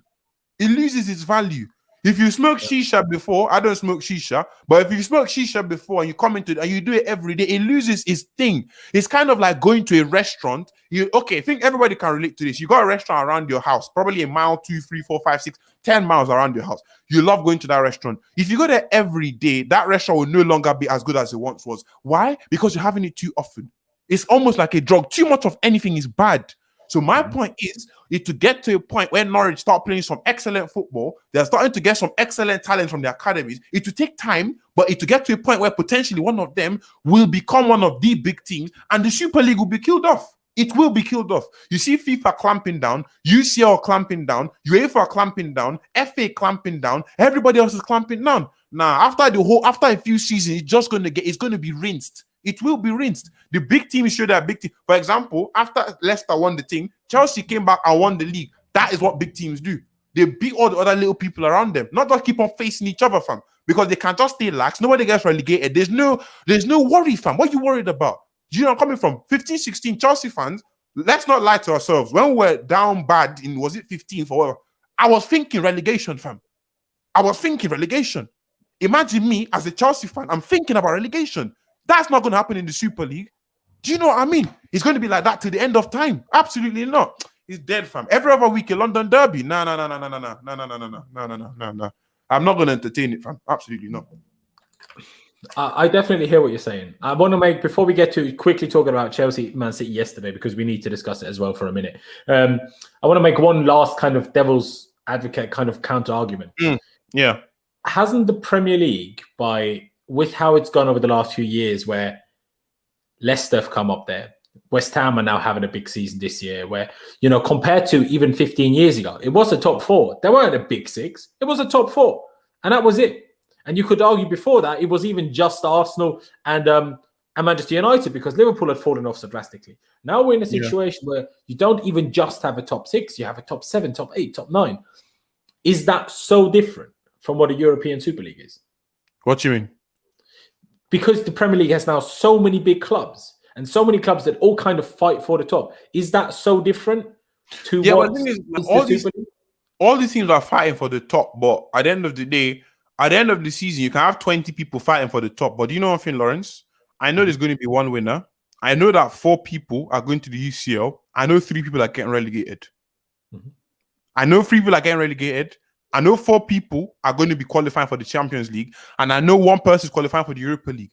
It loses its value. If you smoke shisha before, I don't smoke shisha, but if you smoke shisha before and you come into it and you do it every day, it loses its thing. It's kind of like going to a restaurant. I think everybody can relate to this. You got a restaurant around your house, probably a mile, 2, 3, 4, 5, 6, 10 miles around your house. You love going to that restaurant. If you go there every day, that restaurant will no longer be as good as it once was. Why? Because you're having it too often. It's almost like a drug. Too much of anything is bad. So my point is to get to a point where Norwich start playing some excellent football, they're starting to get some excellent talent from the academies. It will take time, but it to get to a point where potentially one of them will become one of the big teams and the Super League will be killed off. It will be killed off. You see FIFA clamping down, UCL clamping down, UEFA clamping down, FA clamping down, everybody else is clamping down. Now, after a few seasons, it's going to be rinsed. It will be rinsed. The big teams show that big team. For example, after Leicester won the thing, Chelsea came back and won the league. That is what big teams do. They beat all the other little people around them. Not just keep on facing each other, fam. Because they can't just stay lax. Nobody gets relegated. There's no worry, fam. What are you worried about? Do you know where I'm coming from? 15, 16 Chelsea fans, let's not lie to ourselves. When we were down bad in, was it 15th or whatever, I was thinking relegation, fam. I was thinking relegation. Imagine me as a Chelsea fan. I'm thinking about relegation. That's not going to happen in the Super League. Do you know what I mean? It's going to be like that to the end of time. Absolutely not. It's dead, fam. Every other week, a London derby. No. I'm not going to entertain it, fam. Absolutely not. I definitely hear what you're saying. I want to make, before we get to quickly talking about Chelsea, Man City yesterday, because we need to discuss it as well for a minute. I want to make one last kind of devil's advocate kind of counter argument. Yeah. Hasn't the Premier League, with how it's gone over the last few years, where Leicester have come up there, West Ham are now having a big season this year, where, compared to even 15 years ago, it was a top four. There weren't a big six. It was a top four. And that was it. And you could argue before that, it was even just Arsenal and Manchester United, because Liverpool had fallen off so drastically. Now we're in a situation where you don't even just have a top six. You have a top 7, top 8, top 9. Is that so different from what a European Super League is? What do you mean? Because the Premier League has now so many big clubs and so many clubs that all kind of fight for the top. Is that so different to what is all these teams are fighting for the top, but at the end of the day, at the end of the season, you can have 20 people fighting for the top. But do you know one thing, Laurenz? I know there's going to be one winner. I know that 4 people are going to the UCL. I know 3 people are getting relegated. I know 3 people are getting relegated. I know 4 people are going to be qualifying for the Champions League. And I know 1 person is qualifying for the Europa League.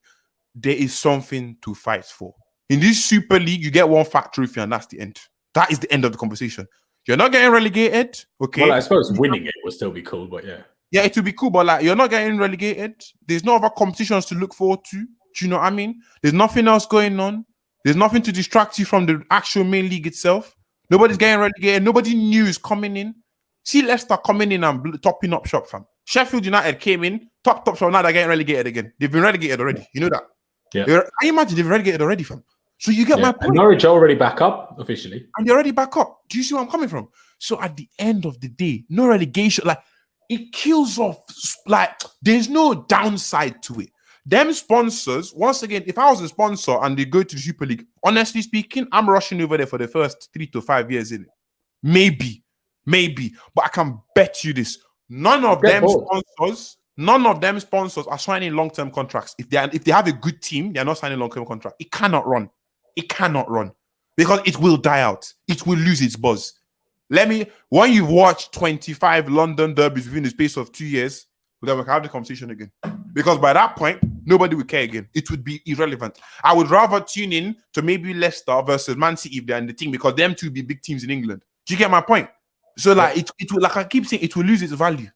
There is something to fight for. In this Super League, you get 1 fat trophy and that's the end. That is the end of the conversation. You're not getting relegated, okay? Well, I suppose winning it would still be cool, but yeah. Yeah, it would be cool, but you're not getting relegated. There's no other competitions to look forward to. Do you know what I mean? There's nothing else going on. There's nothing to distract you from the actual main league itself. Nobody's getting relegated. Nobody new is coming in. See Leicester coming in and topping up shop, fam. Sheffield United came in, top shop, now they're getting relegated again. They've been relegated already. You know that? Yeah. I imagine they've relegated already, fam. So you get my point. And Norwich are already back up officially. And they're already back up. Do you see where I'm coming from? So at the end of the day, no relegation, it kills off, there's no downside to it. Them sponsors, once again, if I was a sponsor and they go to the Super League, honestly speaking, I'm rushing over there for the first 3 to 5 years in it. Maybe. But I can bet you this. None of them sponsors are signing long-term contracts. If they have a good team, they're not signing long-term contract. It cannot run. Because it will die out. It will lose its buzz. When you've watched 25 London derbies within the space of 2 years, then we can have the conversation again. Because by that point, nobody will care again. It would be irrelevant. I would rather tune in to maybe Leicester versus Man City if they're in the team, because them two be big teams in England. Do you get my point? So it will, like I keep saying, it will lose its value.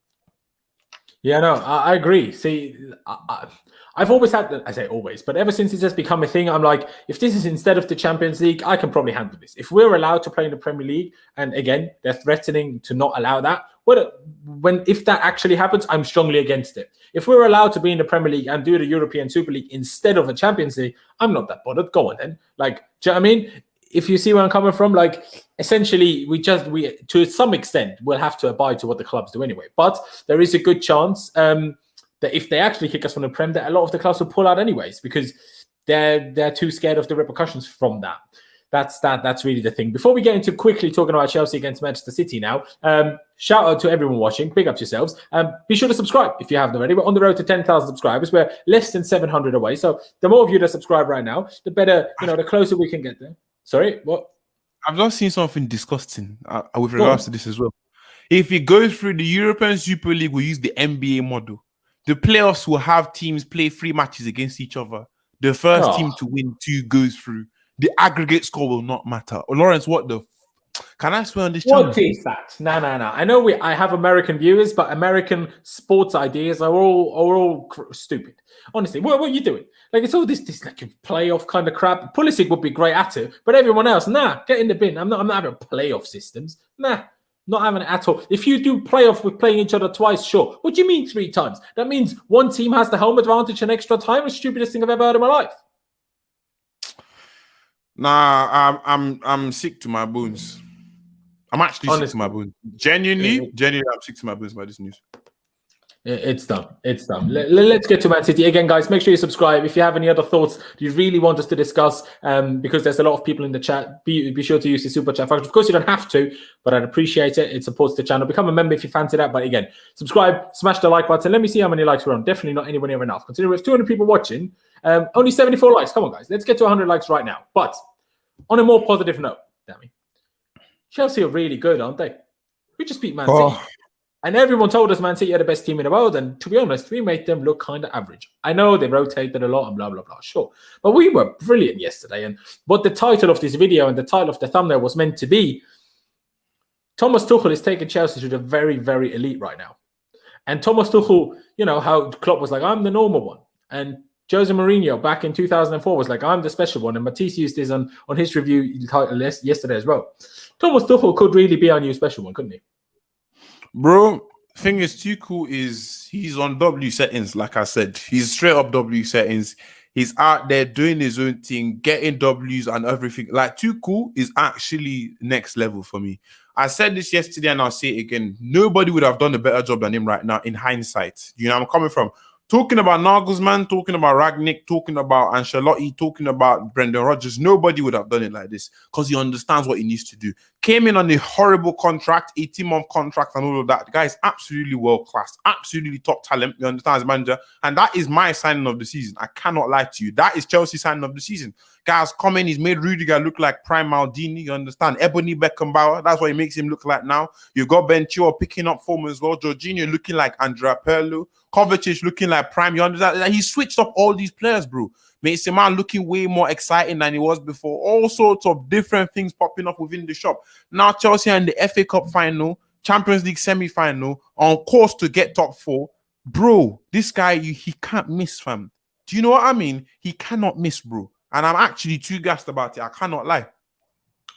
Yeah, no, I agree. See, I've always had that, I say always, but ever since it's just become a thing, I'm like, if this is instead of the Champions League, I can probably handle this. If we're allowed to play in the Premier League, and again, they're threatening to not allow that, if that actually happens, I'm strongly against it. If we're allowed to be in the Premier League and do the European Super League instead of a Champions League, I'm not that bothered. Go on then. Do you know what I mean? If you see where I'm coming from, essentially, we to some extent will have to abide to what the clubs do anyway. But there is a good chance that if they actually kick us from the Prem, that a lot of the clubs will pull out anyways, because they're too scared of the repercussions from that. That's really the thing. Before we get into quickly talking about Chelsea against Manchester City now, shout out to everyone watching. Big up to yourselves. Be sure to subscribe if you haven't already. We're on the road to 10,000 subscribers. We're less than 700 away. So the more of you that subscribe right now, the better, the closer we can get there. Sorry, what? I've just seen something disgusting with regards to this as well. If it goes through the European Super League, we use the NBA model. The playoffs will have teams play 3 matches against each other. The first team to win 2 goes through. The aggregate score will not matter. Laurenz, what the can I swear on this channel? What is that? No. I know I have American viewers, but American sports ideas are all stupid. Honestly, what are you doing? It's all this playoff kind of crap. Pulisic would be great at it, but everyone else, get in the bin. I'm not having playoff systems. Not having it at all. If you do playoff with playing each other twice, sure. What do you mean 3 times? That means one team has the home advantage and extra time. It's the stupidest thing I've ever heard in my life. Nah, I'm sick to my bones. I'm actually sick to my bones. Genuinely, I'm sick to my bones by this news. It's done. Let's get to Man City again, guys. Make sure you subscribe. If you have any other thoughts you really want us to discuss, because there's a lot of people in the chat, be sure to use the super chat function. Of course, you don't have to, but I'd appreciate it. It supports the channel. Become a member if you fancy that. But again, subscribe, smash the like button. Let me see how many likes we're on. Definitely not anywhere near enough. Considering we have 200 people watching, only 74 likes. Come on, guys. Let's get to 100 likes right now. But on a more positive note, Dammy, Chelsea are really good, aren't they? We just beat Man City. And everyone told us Man City are the best team in the world. And to be honest, we made them look kind of average. I know they rotated a lot and blah, blah, blah. Sure. But we were brilliant yesterday. And what the title of this video and the title of the thumbnail was meant to be, Thomas Tuchel is taking Chelsea to the very, very elite right now. And Thomas Tuchel, you know, how Klopp was like, I'm the normal one. And Jose Mourinho back in 2004 was like, I'm the special one. And Matisse used this on his review title yesterday as well. Thomas Tuchel could really be our new special one, couldn't he? Bro, thing is, Tuchel he's on W settings, like I said. He's straight up W settings. He's out there doing his own thing, getting W's and everything. Like, Tuchel is actually next level for me. I said this yesterday and I'll say it again. Nobody would have done a better job than him right now in hindsight. You know where I'm coming from? Talking about Nagelsmann, talking about Ragnick, talking about Ancelotti, talking about Brendan Rodgers. Nobody would have done it like this because he understands what he needs to do. Came in on a horrible contract, 18-month contract and all of that. The guy is absolutely world-class, absolutely top talent. You understand, as manager? And that is my signing of the season. I cannot lie to you. That is Chelsea's signing of the season. Guys come in, he's made Rudiger look like prime Maldini, you understand? Ebony Beckenbauer, that's what he makes him look like now. You've got Ben Chilwell picking up form as well. Jorginho looking like Andrea Pirlo. Kovacic looking like prime, you understand? He switched up all these players, bro. Makes him man looking way more exciting than he was before. All sorts of different things popping up within the shop. Now Chelsea are in the FA Cup final, Champions League semi-final, on course to get top 4. Bro, this guy, he can't miss, fam. Do you know what I mean? He cannot miss, bro. And I'm actually too gassed about it. I cannot lie.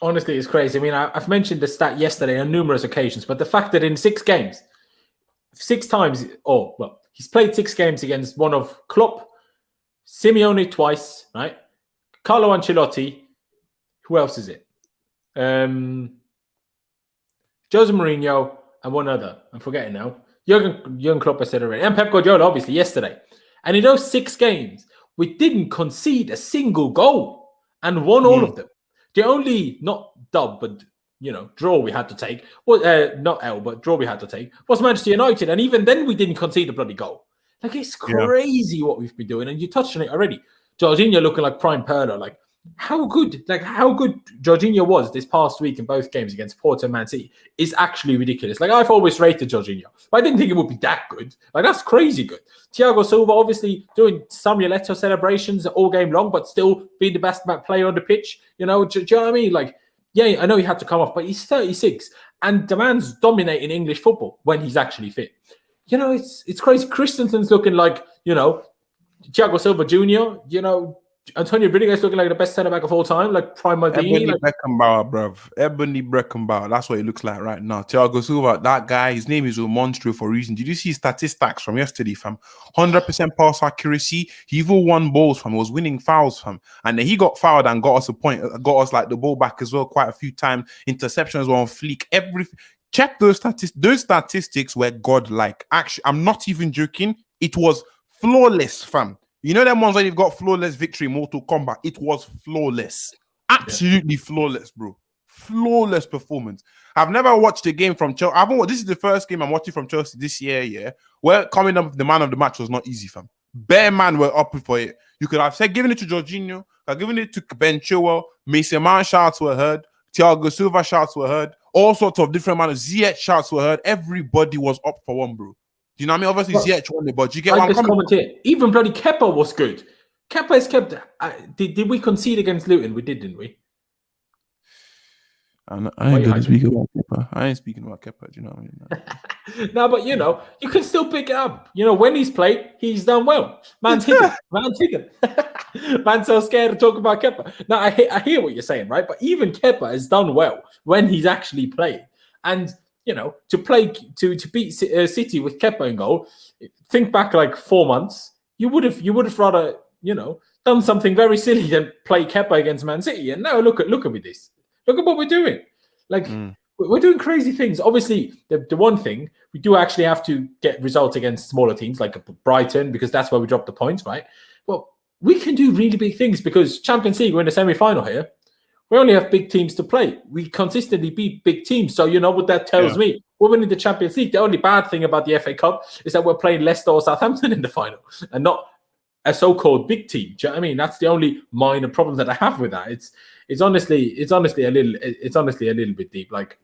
Honestly, it's crazy. I mean, I've mentioned the stat yesterday on numerous occasions, but the fact that in 6 games, 6 times, he's played 6 games against one of Klopp, Simeone twice, right? Carlo Ancelotti. Who else is it? Jose Mourinho and one other. I'm forgetting now. Jurgen Klopp, I said already. And Pep Guardiola, obviously, yesterday. And in those 6 games, we didn't concede a single goal and won all of them. The only, not dub, but, you know, draw we had to take, not L, but draw we had to take, was Manchester United. And even then, we didn't concede a bloody goal. Like, it's crazy what we've been doing. And you touched on it already. Jorginho looking like prime Pirlo. Like, how good Jorginho was this past week in both games against Porto and Man City is actually ridiculous. Like, I've always rated Jorginho, but I didn't think it would be that good. Like, that's crazy good. Thiago Silva obviously doing Samuel Eto'o celebrations all game long, but still being the best player on the pitch. You know, do you know what I mean? Like, yeah, I know he had to come off, but he's 36, and the man's dominating English football when he's actually fit. You know, it's crazy. Christensen's looking like, you know, Thiago Silva Jr., you know, Antonio Rudiger's looking like the best centre back of all time, like prime Maldini. Ebony Beckenbauer, bruv. Ebony Beckenbauer. That's what it looks like right now. Thiago Silva, that guy, his name is a monster for a reason. Did you see his statistics from yesterday, fam? 100% pass accuracy. He even won balls, fam. He was winning fouls, fam. And then he got fouled and got us a point, got us like the ball back as well quite a few times. Interceptions were on fleek. Check those statistics. Those statistics were godlike. Actually, I'm not even joking. It was flawless, fam. You know them ones where you've got flawless victory in Mortal Kombat? It was flawless. Absolutely flawless, bro. Flawless performance. I've never watched a game from Chelsea. This is the first game I'm watching from Chelsea this year, where coming up with the man of the match was not easy, fam. Bare man were up for it. You could have said, giving it to Jorginho, giving it to Ben Chilwell, Mason Mount shouts were heard, Thiago Silva shouts were heard, all sorts of different manners. Ziyech shouts were heard. Everybody was up for one, bro. Do you know what I mean? Obviously, Ziyech won it, but you get one comment here. Even bloody Kepa was good. Kepa is kept. Did we concede against Luton? We did, didn't we? I ain't going to speak about Kepa. I ain't speaking about Kepa. Do you know what I mean? No, but you know, you can still pick it up. You know, when he's played, he's done well. Man's hidden. Man's hidden. Man's so scared to talk about Kepa. Now, I hear what you're saying, right? But even Kepa has done well when he's actually played. And you know, to beat City with Kepa in goal, think back like 4 months, you would have rather, you know, done something very silly than play Kepa against Man City. And now look at this. Look at what we're doing. Like we're doing crazy things. Obviously, the one thing we do actually have to get results against smaller teams like Brighton because that's where we drop the points, right? Well, we can do really big things because Champions League, we're in the semi-final here. We only have big teams to play. We consistently beat big teams. So you know what that tells me? We're winning the Champions League. The only bad thing about the FA Cup is that we're playing Leicester or Southampton in the final and not a so-called big team. Do you know what I mean? That's the only minor problem that I have with that. It's honestly a little bit deep. Like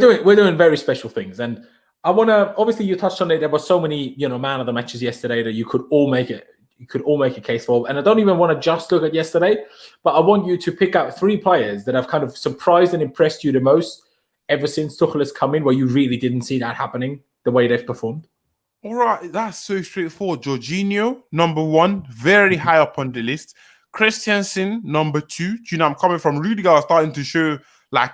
we're doing very special things, and I want to. Obviously, you touched on it. There were so many, man of the matches yesterday that you could all make it. You could all make a case for, and I don't even want to just look at yesterday, but I want you to pick out 3 players that have kind of surprised and impressed you the most ever since Tuchel has come in, where you really didn't see that happening the way they've performed. All right, that's so straightforward. Jorginho, number 1, very high up on the list. Christensen, number 2. Do you know I'm coming from? Rudiger starting to show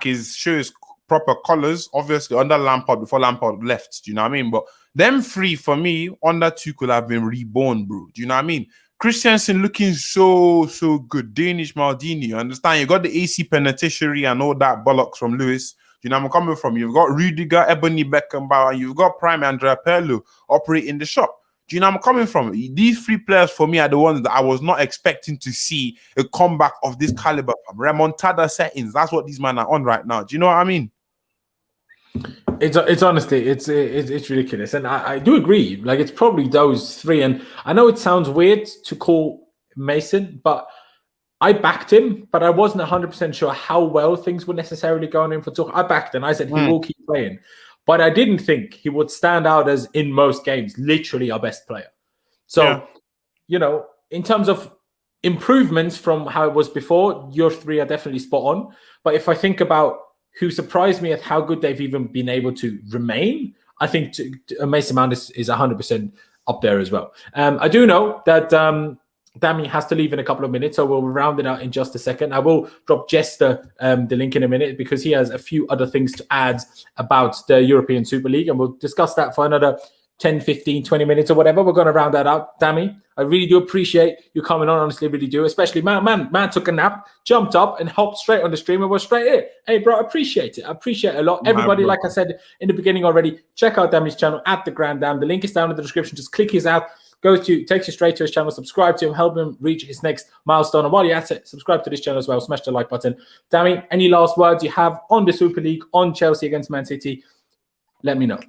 his proper colours, obviously under Lampard, before Lampard left. Do you know what I mean? But them 3 for me under Tuchel have been reborn, bro. Do you know what I mean? Christensen looking so good. Danish Maldini, you understand? You got the AC penitentiary and all that bollocks from Lewis. Do you know where I'm coming from? You've got Rudiger, Ebony Beckenbauer, and you've got Prime Andrea Pirlo operating the shop. Do you know where I'm coming from? These 3 players for me are the ones that I was not expecting to see a comeback of this caliber from. Remontada settings. That's what these men are on right now. Do you know what I mean? It's honestly it's ridiculous, and I do agree. Like, it's probably those 3, and I know it sounds weird to call Mason, but I backed him, but I wasn't 100% sure how well things were necessarily going in for Tuchel. I backed him. I said he will keep playing, but I didn't think he would stand out as, in most games, literally our best player. So, in terms of improvements from how it was before, your 3 are definitely spot on. But if I think about who surprised me at how good they've even been able to remain, I think Mason Mount is 100% up there as well. I do know that Dami has to leave in a couple of minutes, so we'll round it out in just a second. I will drop Jester the link in a minute because he has a few other things to add about the European Super League, and we'll discuss that for another 10, 15, 20 minutes or whatever. We're going to round that out. Dami, I really do appreciate you coming on, honestly, really do. Especially, man took a nap, jumped up and hopped straight on the stream and was straight here. Hey, bro, I appreciate it. I appreciate it a lot. Everybody, like I said in the beginning already, check out Dami's channel at The Grand Dam. The link is down in the description. Just click his out. Takes you straight to his channel. Subscribe to him, help him reach his next milestone. And while you're at it, subscribe to this channel as well. Smash the like button. Dami, any last words you have on the Super League, on Chelsea against Man City? Let me know.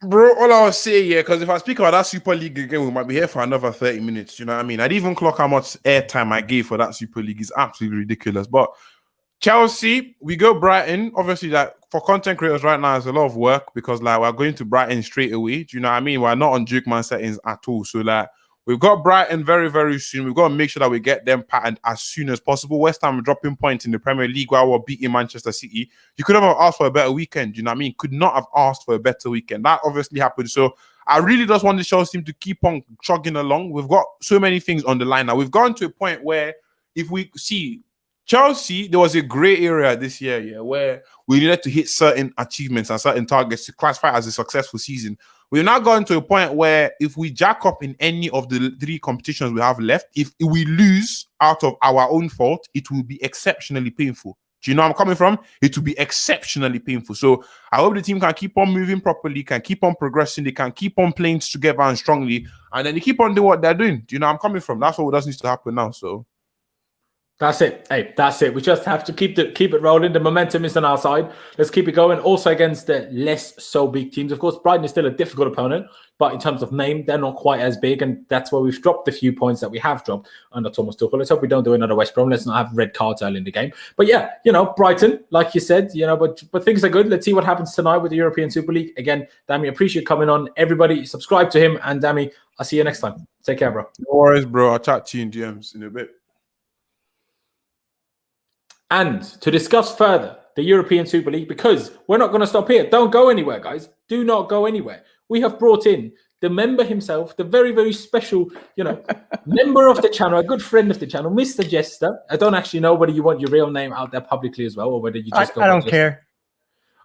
Bro, all I was saying, because if I speak about that Super League again, we might be here for another 30 minutes. You know what I mean? I'd even clock how much airtime I gave for that Super League. Is absolutely ridiculous. But Chelsea, we go Brighton. Obviously, that for content creators right now, it's a lot of work because we're going to Brighton straight away. Do you know what I mean? We're not on Duke Man settings at all. So we've got Brighton very, very soon. We've got to make sure that we get them patterned as soon as possible. West Ham dropping points in the Premier League while we're beating Manchester City. You could have asked for a better weekend. You know what I mean? Could not have asked for a better weekend. That obviously happened. So I really just want the Chelsea team to keep on chugging along. We've got so many things on the line now. We've gone to a point where if we see Chelsea, there was a grey area this year, where we needed to hit certain achievements and certain targets to classify as a successful season. We've now gotten to a point where if we jack up in any of the 3 competitions we have left, if we lose out of our own fault, it will be exceptionally painful. Do you know where I'm coming from? It will be exceptionally painful. So I hope the team can keep on moving properly, can keep on progressing, they can keep on playing together and strongly, and then they keep on doing what they're doing. Do you know where I'm coming from? That's what does need to happen now. So that's it. Hey, that's it. We just have to keep it rolling. The momentum is on our side. Let's keep it going. Also against the less so big teams. Of course, Brighton is still a difficult opponent, but in terms of name, they're not quite as big, and that's where we've dropped the few points that we have dropped under Thomas Tuchel. Let's hope we don't do another West Brom. Let's not have red cards early in the game. But yeah, Brighton, like you said, but things are good. Let's see what happens tonight with the European Super League. Again, Dami, appreciate coming on. Everybody, subscribe to him, and Dami, I'll see you next time. Take care, bro. No worries, bro. I'll chat to you in DMs in a bit. And to discuss further the European Super League, because we're not going to stop here. Don't go anywhere, guys. Do not go anywhere. We have brought in the member himself, the very, very special, member of the channel, a good friend of the channel, Mr. Jester. I don't actually know whether you want your real name out there publicly as well, or whether you just I don't care.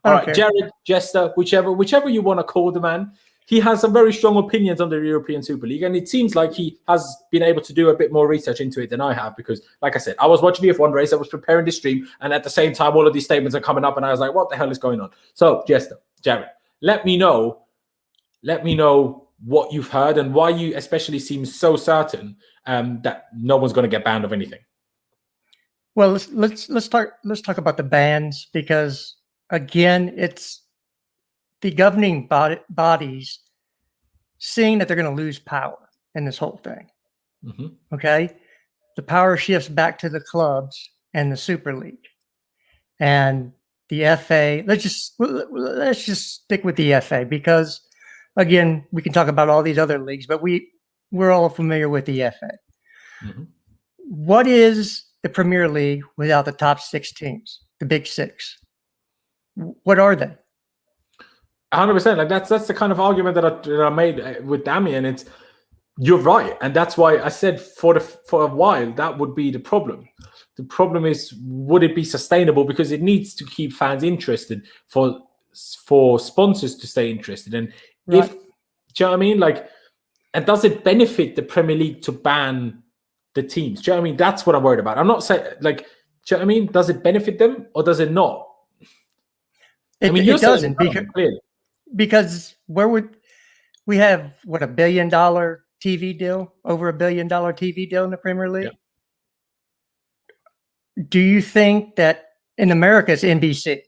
All right, Jared, Jester, whichever you want to call the man. He has some very strong opinions on the European Super League, and it seems like he has been able to do a bit more research into it than I have, because, like I said, I was watching the F1 race, I was preparing the stream, and at the same time, all of these statements are coming up, and I was like, what the hell is going on? So, Jester, Jared, let me know what you've heard and why you especially seem so certain that no one's going to get banned of anything. Well, let's talk about the bans, because, again, it's the governing bodies seeing that they're going to lose power in this whole thing. Mm-hmm. Okay. The power shifts back to the clubs and the Super League. And the FA. Let's just stick with the FA because, again, we can talk about all these other leagues, but we're all familiar with the FA. Mm-hmm. What is the Premier League without the top 6 teams, the Big Six? What are they? 100%. Like that's the kind of argument that I made with Damien. It's you're right, and that's why I said for a while that would be the problem. The problem is, would it be sustainable? Because it needs to keep fans interested for sponsors to stay interested. And Right. do you know what I mean? Like, and does it benefit the Premier League to ban the teams? Do you know what I mean? That's what I'm worried about. I'm not saying like, do you know what I mean? Does it benefit them or does it not? It doesn't because where would we have what, $1 billion TV deal, over $1 billion TV deal in the Premier League? Yeah. Do you think that in America it's NBC,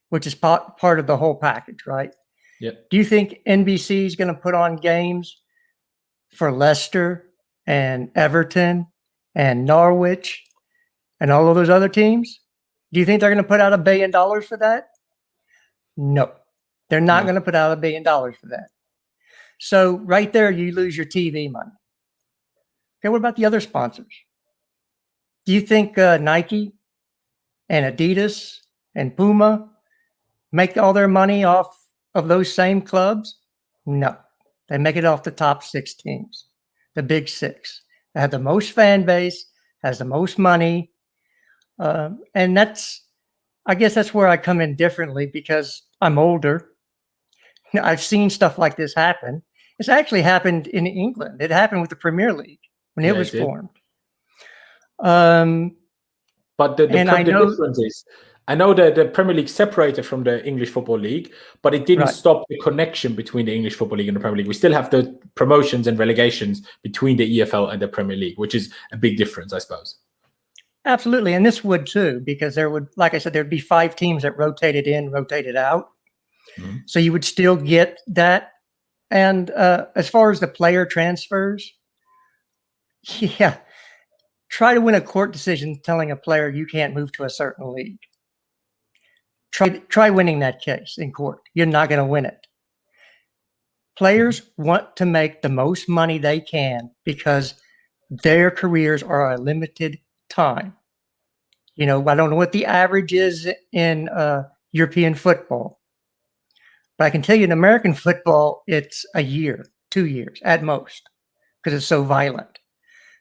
which is part of the whole package, right? Yeah. Do you think NBC is going to put on games for Leicester and Everton and Norwich and all of those other teams? Do you think they're going to put out $1 billion for that? No, they're not going to put out $1 billion for that. So right there, you lose your TV money. Okay, what about the other sponsors? Do you think Nike and Adidas and Puma make all their money off of those same clubs? No, they make it off the top 6 teams, the Big Six. They have the most fan base, has the most money. And I guess that's where I come in differently because I'm older. I've seen stuff like this happen. It's actually happened in England. It happened with the Premier League when it was formed. But the difference is, I know that the Premier League separated from the English Football League, but it didn't stop the connection between the English Football League and the Premier League. We still have the promotions and relegations between the EFL and the Premier League, which is a big difference, I suppose. Absolutely. And this would too, because there would, like I said, there'd be 5 teams that rotated in, rotated out. Mm-hmm. So you would still get that. And as far as the player transfers, try to win a court decision telling a player you can't move to a certain league. Try winning that case in court. You're not going to win it. Players want to make the most money they can because their careers are a limited time. You know, I don't know what the average is in European football, but I can tell you in American football, it's a year, 2 years at most, because it's so violent.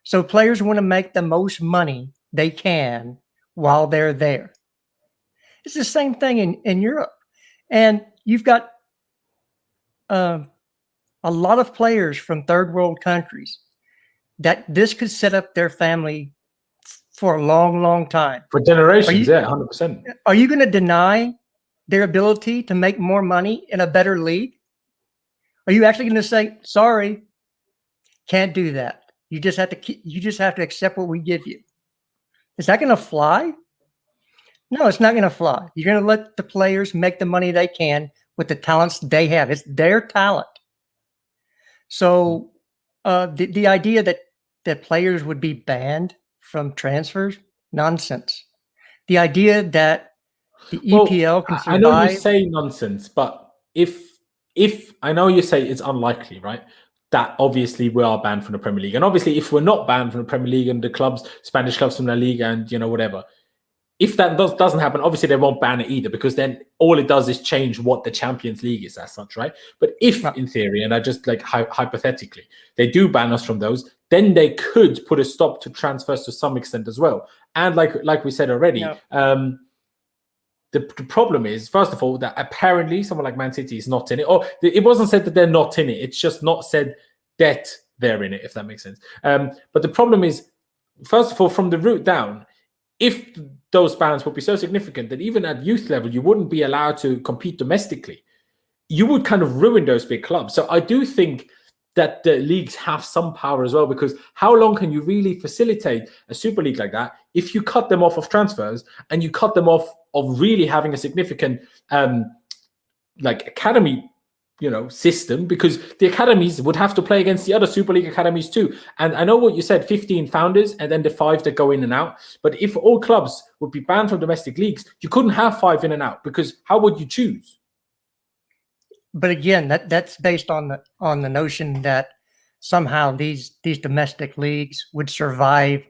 So players want to make the most money they can while they're there. It's the same thing in Europe. And you've got a lot of players from third world countries that this could set up their family for a long, long time. For generations, 100%. Are you going to deny their ability to make more money in a better league? Are you actually going to say, sorry, can't do that? You just have to accept what we give you. Is that going to fly? No, it's not going to fly. You're going to let the players make the money they can with the talents they have. It's their talent. So the idea that players would be banned from transfers, nonsense. The idea that the EPL can survive. I know you say nonsense, but if I know you say it's unlikely, right? That obviously we are banned from the Premier League. And obviously if we're not banned from the Premier League and the clubs, Spanish clubs from La Liga and, whatever, if that doesn't happen, obviously they won't ban it either because then all it does is change what the Champions League is as such, right? But if in theory, and I just like hypothetically, they do ban us from those, then they could put a stop to transfers to some extent as well. And like we said already, the problem is, first of all, that apparently someone like Man City is not in it. Or it wasn't said that they're not in it. It's just not said that they're in it, if that makes sense. But the problem is, first of all, from the root down, if those bans would be so significant that even at youth level, you wouldn't be allowed to compete domestically, you would kind of ruin those big clubs. So I do think that the leagues have some power as well, because how long can you really facilitate a Super League like that if you cut them off of transfers and you cut them off of really having a significant academy system, because the academies would have to play against the other Super League academies too. And I know what you said, 15 founders and then the 5 that go in and out. But if all clubs would be banned from domestic leagues, you couldn't have 5 in and out, because how would you choose? But again, that's based on the notion that somehow these domestic leagues would survive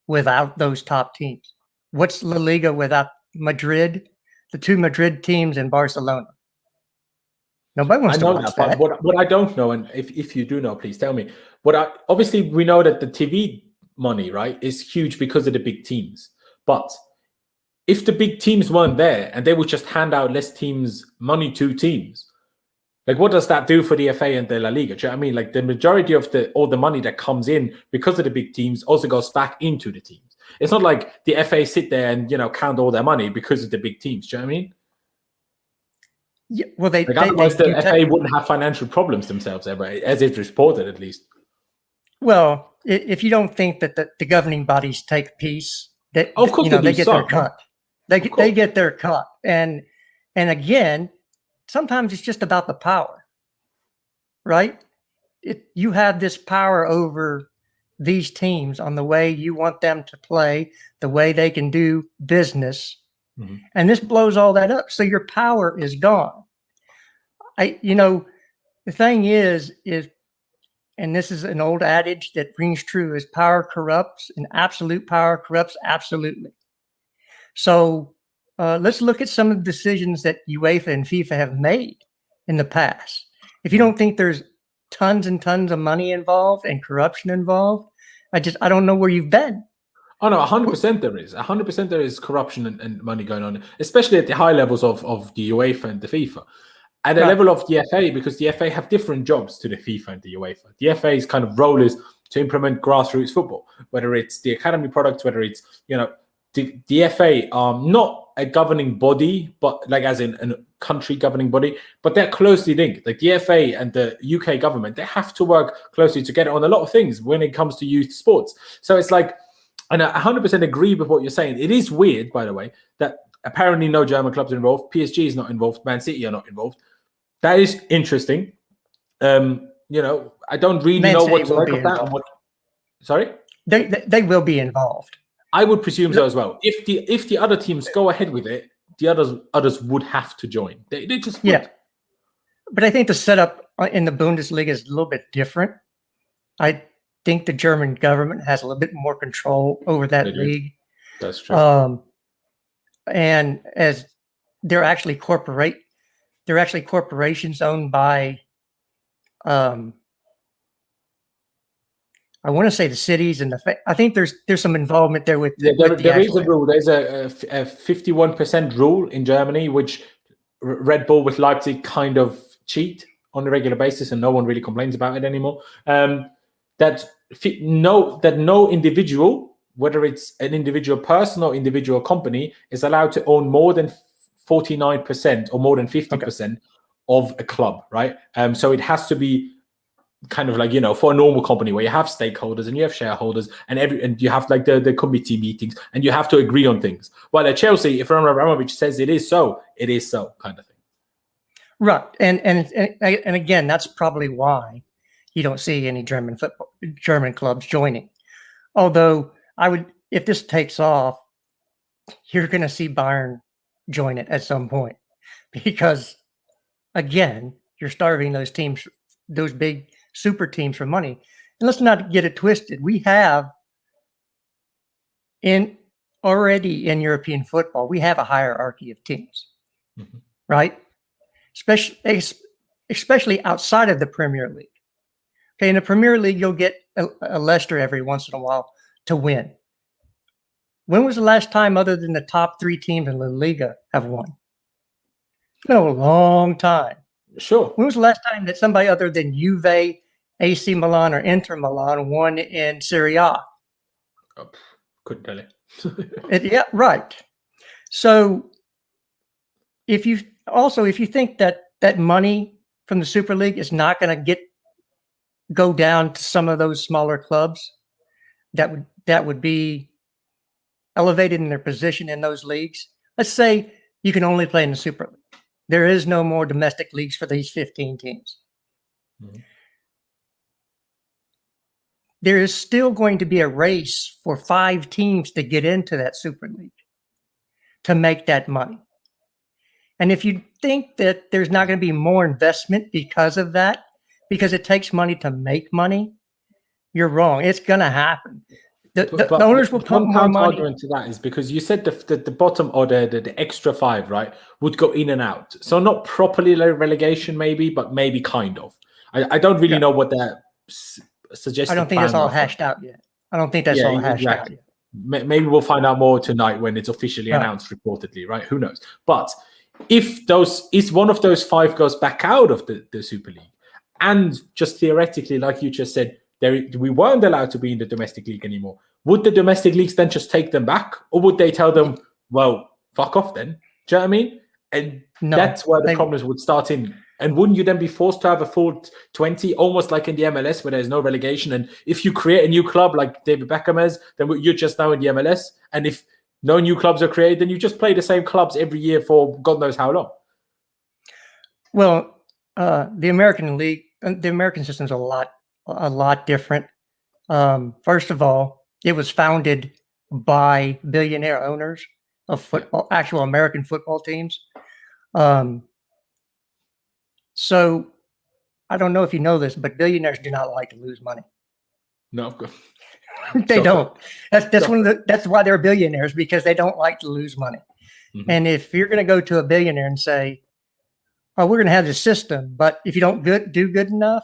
without those top teams. What's La Liga without Madrid, the 2 Madrid teams in Barcelona? Nobody wants to watch that. What I don't know, and if you do know, please tell me. Obviously we know that the TV money, right, is huge because of the big teams. But if the big teams weren't there and they would just hand out less teams money to teams, like what does that do for the FA and the La Liga? Do you know what I mean? Like the majority of all the money that comes in because of the big teams also goes back into the teams. It's not like the FA sit there and count all their money because of the big teams. Do you know what I mean? Yeah, well, otherwise the FA wouldn't have financial problems themselves ever, as it's reported at least. Well, if you don't think that the governing bodies take a piece, that of course they get their cut. They get their cut, and again, sometimes it's just about the power, right? You have this power over these teams on the way you want them to play, the way they can do business. Mm-hmm. And this blows all that up. So your power is gone. The thing is, and this is an old adage that rings true, is power corrupts, and absolute power corrupts absolutely. So let's look at some of the decisions that UEFA and FIFA have made in the past. If you don't think there's tons and tons of money involved and corruption involved, I don't know where you've been. Oh no, 100% there is. 100% there is corruption and money going on, especially at the high levels of the UEFA and the FIFA. At the level of the FA, because the FA have different jobs to the FIFA and the UEFA. The FA's kind of role is to implement grassroots football, whether it's the academy products, whether it's, the FA are not a governing body, but like as in a country governing body, but they're closely linked. Like the FA and the UK government, they have to work closely together on a lot of things when it comes to youth sports. So it's like, and I 100% agree with what you're saying. It is weird, by the way, that apparently no German clubs are involved. PSG is not involved. Man City are not involved. That is interesting. I don't really know what to make of that. Sorry? They will be involved. I would presume so as well. If the other teams go ahead with it, the others would have to join. They just would. Yeah. But I think the setup in the Bundesliga is a little bit different. I think the German government has a little bit more control over that league. That's true. And as they're actually corporations owned by, I want to say the cities and I think there's some involvement there with. There is a rule. There's a 51% rule in Germany, which Red Bull with Leipzig kind of cheat on a regular basis, and no one really complains about it anymore. That no individual, whether it's an individual person or individual company, is allowed to own more than 49% or more than 50% of a club, right? So it has to be kind of like, for a normal company where you have stakeholders and you have shareholders and you have like the committee meetings and you have to agree on things. While at Chelsea, if Roman Abramovich says it is so kind of thing. Right. And again, that's probably why you don't see any German clubs joining. Although if this takes off, you're going to see Bayern join it at some point, because again, you're starving those teams, those big super teams, for money. And let's not get it twisted. We have already in European football, we have a hierarchy of teams, right? Especially outside of the Premier League. Okay, in the Premier League, you'll get a Leicester every once in a while to win. When was the last time, other than the top 3 teams in La Liga, have won? It's been a long time. Sure. When was the last time that somebody other than Juve, AC Milan, or Inter Milan won in Serie A? Oh, couldn't tell you. Yeah, right. So if you think that money from the Super League is not going to go down to some of those smaller clubs that would be elevated in their position in those leagues. Let's say you can only play in the Super League. There is no more domestic leagues for these 15 teams. Mhm. There is still going to be a race for 5 teams to get into that Super League to make that money. And if you think that there's not going to be more investment because of that, because it takes money to make money, you're wrong. It's going to happen. The owners will pump more money. Argument to that is because you said the bottom order, the extra 5, right, would go in and out. So not properly relegation, maybe, but maybe kind of. I don't really know what that suggested. I don't think that's all hashed out yet. I don't think that's all hashed out yet. Maybe we'll find out more tonight when it's officially announced, reportedly, right? Who knows? But if one of those 5 goes back out of the Super League, and just theoretically, like you just said, we weren't allowed to be in the domestic league anymore, would the domestic leagues then just take them back, or would they tell them, well, fuck off then? Do you know what I mean? And that's where the problems would start in. And wouldn't you then be forced to have a full 20, almost like in the MLS where there's no relegation? And if you create a new club like David Beckham has, then you're just now in the MLS. And if no new clubs are created, then you just play the same clubs every year for God knows how long. Well, the American League, the American system is a lot different. First of all, it was founded by billionaire owners of football, actual American football teams. So I don't know if you know this, but billionaires do not like to lose money. No, of course. They don't. That's why they're billionaires, because they don't like to lose money. Mm-hmm. And if you're going to go to a billionaire and say, "Oh, we're going to have this system, but if you don't do good enough,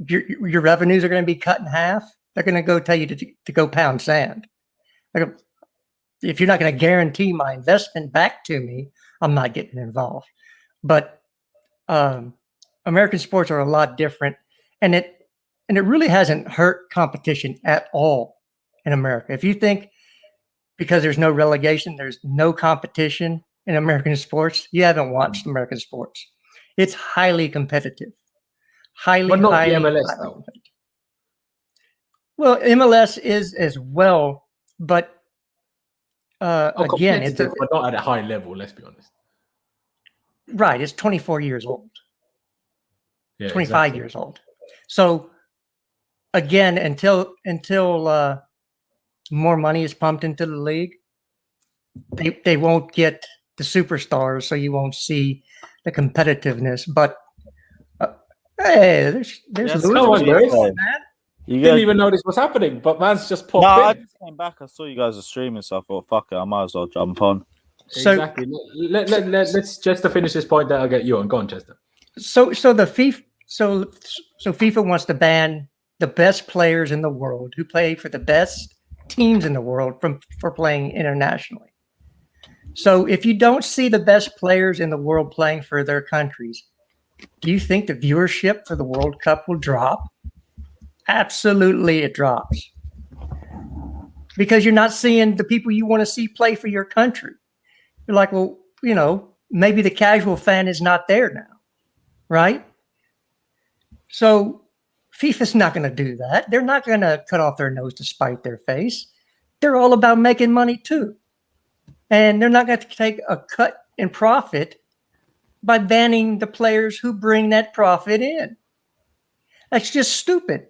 your revenues are going to be cut in half," they're going to go tell you to go pound sand. If you're not going to guarantee my investment back to me, I'm not getting involved. But American sports are a lot different, and it really hasn't hurt competition at all in America. If you think because there's no relegation, there's no competition in American sports, you haven't watched American sports. It's highly competitive. But not the MLS, though. Well, MLS is as well, but again, it's but not at a high level. Let's be honest. Right, it's 24 years old. Yeah, 25 years old. So again, until more money is pumped into the league, they won't get the superstars, so you won't see the competitiveness. But hey, there's Lewis. You didn't even notice what's happening, but man's just popped in. I just came back. I saw you guys are streaming, so I thought, fuck it, I might as well jump on. Exactly. Let's just to finish this point, that I'll get you on. Go on, Chester. So FIFA wants to ban the best players in the world who play for the best teams in the world for playing internationally. So if you don't see the best players in the world playing for their countries, do you think the viewership for the World Cup will drop? Absolutely, it drops. Because you're not seeing the people you want to see play for your country. You're like, well, maybe the casual fan is not there now, right? So FIFA's not going to do that. They're not going to cut off their nose to spite their face. They're all about making money too. And they're not going to take a cut in profit by banning the players who bring that profit in. That's just stupid.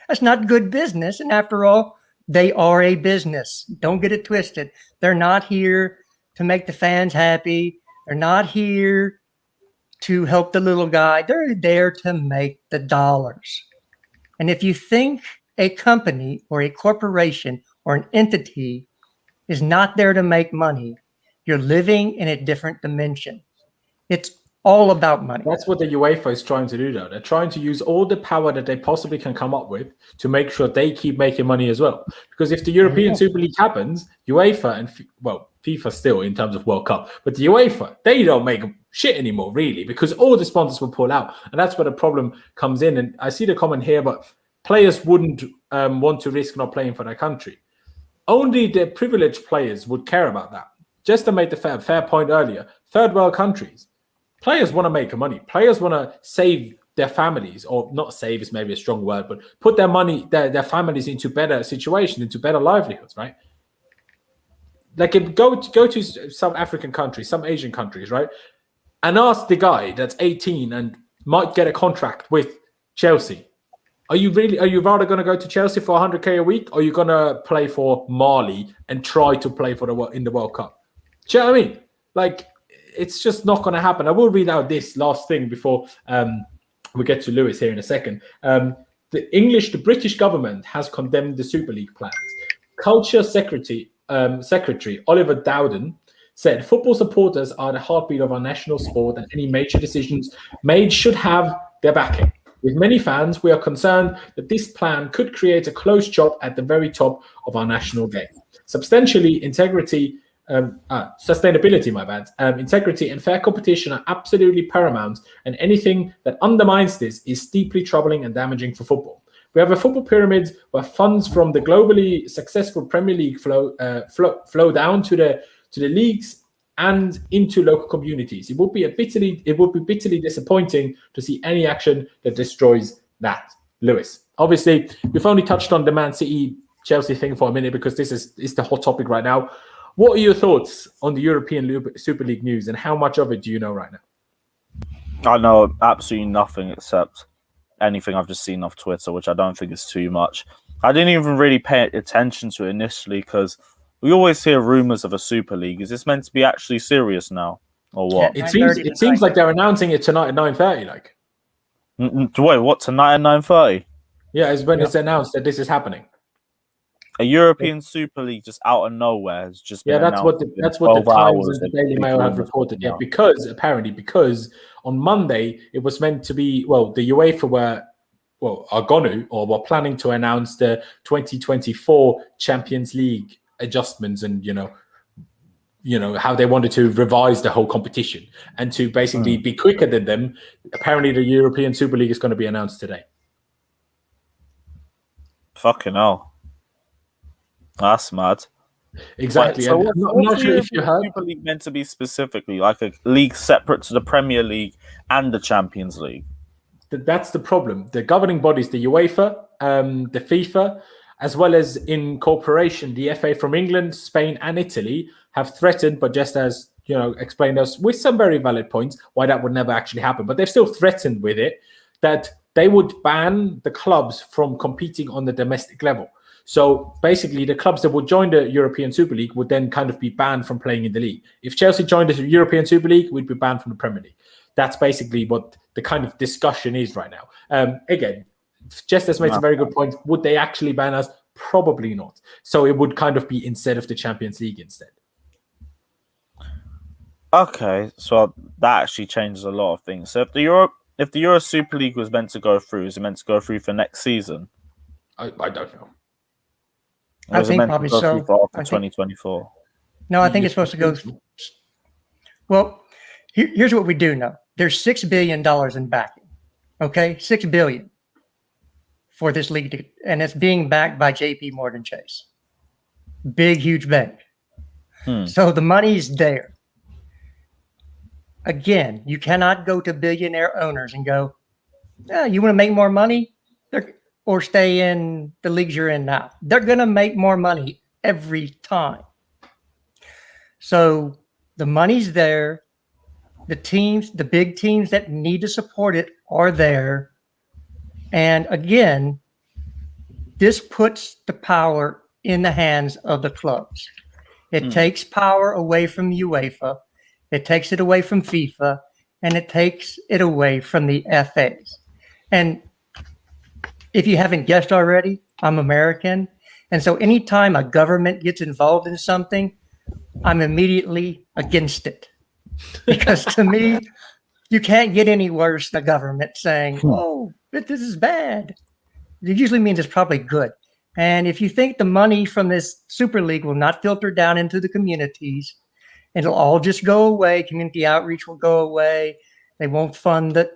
That's not good business. And after all, they are a business. Don't get it twisted. They're not here to make the fans happy. They're not here to help the little guy. They're there to make the dollars. And if you think a company or a corporation or an entity is not there to make money, you're living in a different dimension. It's all about money. That's what the UEFA is trying to do, though. They're trying to use all the power that they possibly can come up with to make sure they keep making money as well. Because if the European Super League happens, UEFA and, FIFA still in terms of World Cup, but the UEFA, they don't make shit anymore, really, because all the sponsors will pull out. And that's where the problem comes in. And I see the comment here, but players wouldn't want to risk not playing for their country. Only the privileged players would care about that. Just to make the fair point earlier, third world countries, players want to make money. Players want to save their families, or not save is maybe a strong word, but put their money, their families into better situations, into better livelihoods, right? Like go to some African countries, some Asian countries, right? and ask the guy that's 18 and might get a contract with Chelsea. Are you rather going to go to Chelsea for 100k a week, or are you going to play for Mali and try to play for in the World Cup? Do you know what I mean? Like, it's just not going to happen. I will read out this last thing before we get to Lewis here in a second. The British government has condemned the Super League plans. Culture Secretary Oliver Dowden said, "Football supporters are the heartbeat of our national sport, and any major decisions made should have their backing. With many fans, we are concerned that this plan could create a closed shop at the very top of our national game. Sustainability, integrity and fair competition are absolutely paramount, and anything that undermines this is deeply troubling and damaging for football. We have a football pyramid where funds from the globally successful Premier League flow down to the leagues and into local communities. It would be bitterly disappointing to see any action that destroys that." Lewis, obviously, we've only touched on the Man City Chelsea thing for a minute because this is the hot topic right now. What are your thoughts on the European Super League news, and how much of it do you know right now? I know absolutely nothing except anything I've just seen off Twitter, which I don't think is too much. I didn't even really pay attention to it initially because we always hear rumors of a Super League. Is this meant to be actually serious now, or what? It seems like they're announcing it tonight at 9:30. Like, wait, what? Tonight at 9:30? Yeah, it's when it's announced that this is happening. A European Super League just out of nowhere has just been that's what the Times and the Daily Mail have reported. Yeah, because on Monday it was meant to be. Well, the UEFA were planning to announce the 2024 Champions League adjustments, and how they wanted to revise the whole competition and to basically be quicker than them. Apparently, the European Super League is going to be announced today. Fucking hell. That's mad. Exactly. So I'm not sure if you heard. Super League meant to be specifically like a league separate to the Premier League and the Champions League. That's the problem. The governing bodies, the UEFA, the FIFA, as well as in cooperation, the FA from England, Spain, and Italy have threatened, but just as explained us with some very valid points, why that would never actually happen. But they've still threatened with it that they would ban the clubs from competing on the domestic level. So basically, the clubs that would join the European Super League would then kind of be banned from playing in the league. If Chelsea joined the European Super League, we'd be banned from the Premier League. That's basically what the kind of discussion is right now. Again, just as makes a very good point. Would they actually ban us? Probably not. So it would kind of be instead of the Champions League instead. Okay, so that actually changes a lot of things. So if the Euro Super League was meant to go through, is it meant to go through for next season? I don't know. Or I think probably so. After 2024. No, I think it's supposed to go. Well, here's what we do know. There's $6 billion in backing. Okay, $6 billion for this league, and it's being backed by JP Morgan Chase. Big, huge bank. So the money's there. Again, you cannot go to billionaire owners and go, you want to make more money? Or stay in the leagues you're in now. They're going to make more money every time. So the money's there. The teams, the big teams that need to support it are there. And again, this puts the power in the hands of the clubs. It takes power away from UEFA. It takes it away from FIFA. And it takes it away from the FAs. And if you haven't guessed already, I'm American. And so anytime a government gets involved in something, I'm immediately against it. Because to me, you can't get any worse than the government saying, this is bad. It usually means it's probably good. And if you think the money from this Super League will not filter down into the communities, it'll all just go away. Community outreach will go away. They won't fund the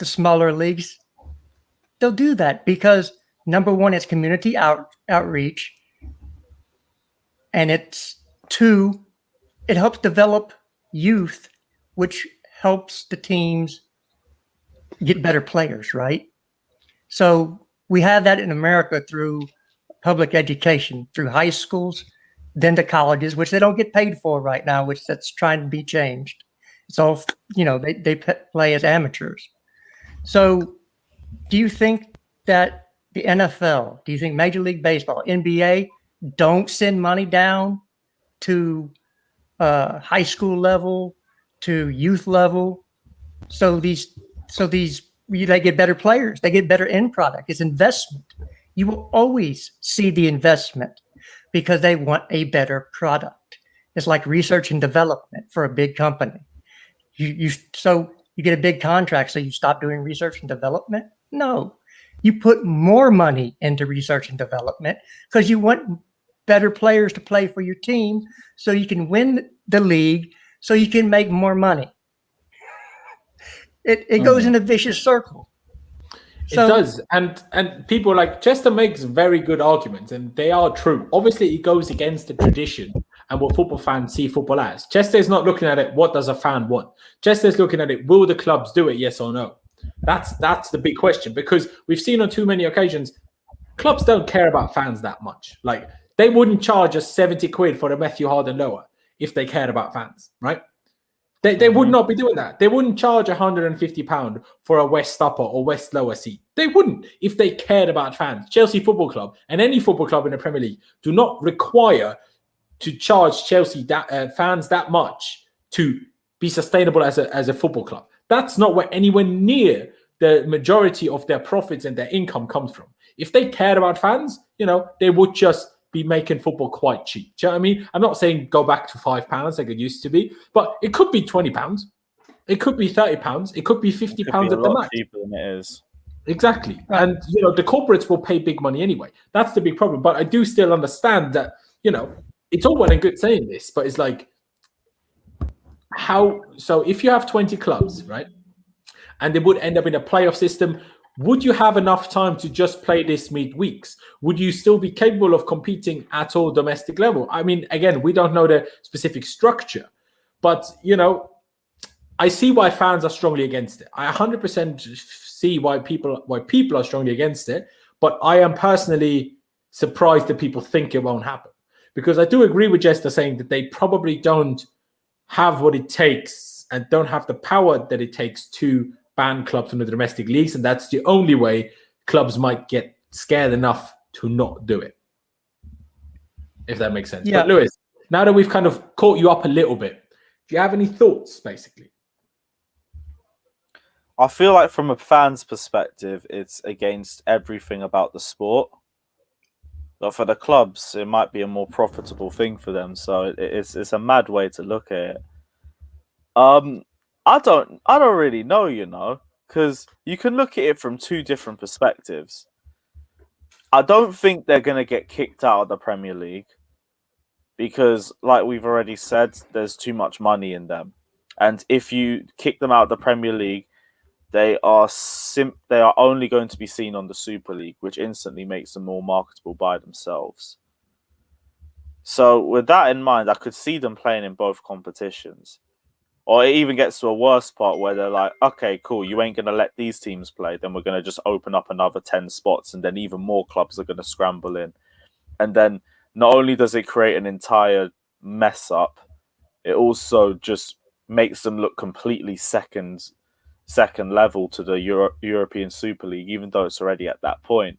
smaller leagues. They'll do that because, number one, it's community outreach. And it's two, it helps develop youth, which helps the teams get better players, right? So we have that in America through public education, through high schools, then to colleges, which they don't get paid for right now, which that's trying to be changed. It's all, they play as amateurs. So do you think that the NFL, do you think Major League Baseball, NBA, don't send money down to high school level, to youth level? So they get better players, they get better end product. It's investment. You will always see the investment because they want a better product. It's like research and development for a big company. So you get a big contract, so you stop doing research and development? No, you put more money into research and development because you want better players to play for your team so you can win the league, so you can make more money. It goes in a vicious circle. It does. And people like Chester makes very good arguments, and they are true. Obviously, it goes against the tradition and what football fans see football as. Chester is not looking at it, what does a fan want? Chester is looking at it, will the clubs do it, yes or no? That's the big question, because we've seen on too many occasions, clubs don't care about fans that much. Like, they wouldn't charge us 70 quid for a Matthew Harden lower if they cared about fans, right? They would not be doing that. They wouldn't charge £150 for a West upper or West lower seat. They wouldn't if they cared about fans. Chelsea Football Club and any football club in the Premier League do not require to charge Chelsea fans that much to be sustainable as a football club. That's not where anywhere near the majority of their profits and their income comes from. If they cared about fans, they would just be making football quite cheap. Do you know what I mean? I'm not saying go back to £5 like it used to be, but it could be £20. It could be £30. It could be £50 at the max. Cheaper than it is. Exactly. Right. And, the corporates will pay big money anyway. That's the big problem. But I do still understand that, it's all well and good saying this, but it's like, so if you have 20 clubs, right, and they would end up in a playoff system, would you have enough time to just play this midweeks? Would you still be capable of competing at all domestic level? I mean, again, we don't know the specific structure, but, I see why fans are strongly against it. I 100% see why people are strongly against it, but I am personally surprised that people think it won't happen, because I do agree with Jester saying that they probably don't have what it takes and don't have the power that it takes to ban clubs from the domestic leagues, and that's the only way clubs might get scared enough to not do it, if that makes sense. Yeah. But Lewis, now that we've kind of caught you up a little bit, do you have any thoughts, basically? I feel like from a fan's perspective, it's against everything about the sport. But for the clubs, it might be a more profitable thing for them. So it's a mad way to look at it. I don't really know, because you can look at it from two different perspectives. I don't think they're going to get kicked out of the Premier League because, like we've already said, there's too much money in them. And if you kick them out of the Premier League, they are only going to be seen on the Super League, which instantly makes them more marketable by themselves. So with that in mind, I could see them playing in both competitions. Or it even gets to a worse part where they're like, okay, cool, you ain't going to let these teams play, then we're going to just open up another 10 spots, and then even more clubs are going to scramble in. And then not only does it create an entire mess up, it also just makes them look completely second level to the European Super League, even though it's already at that point.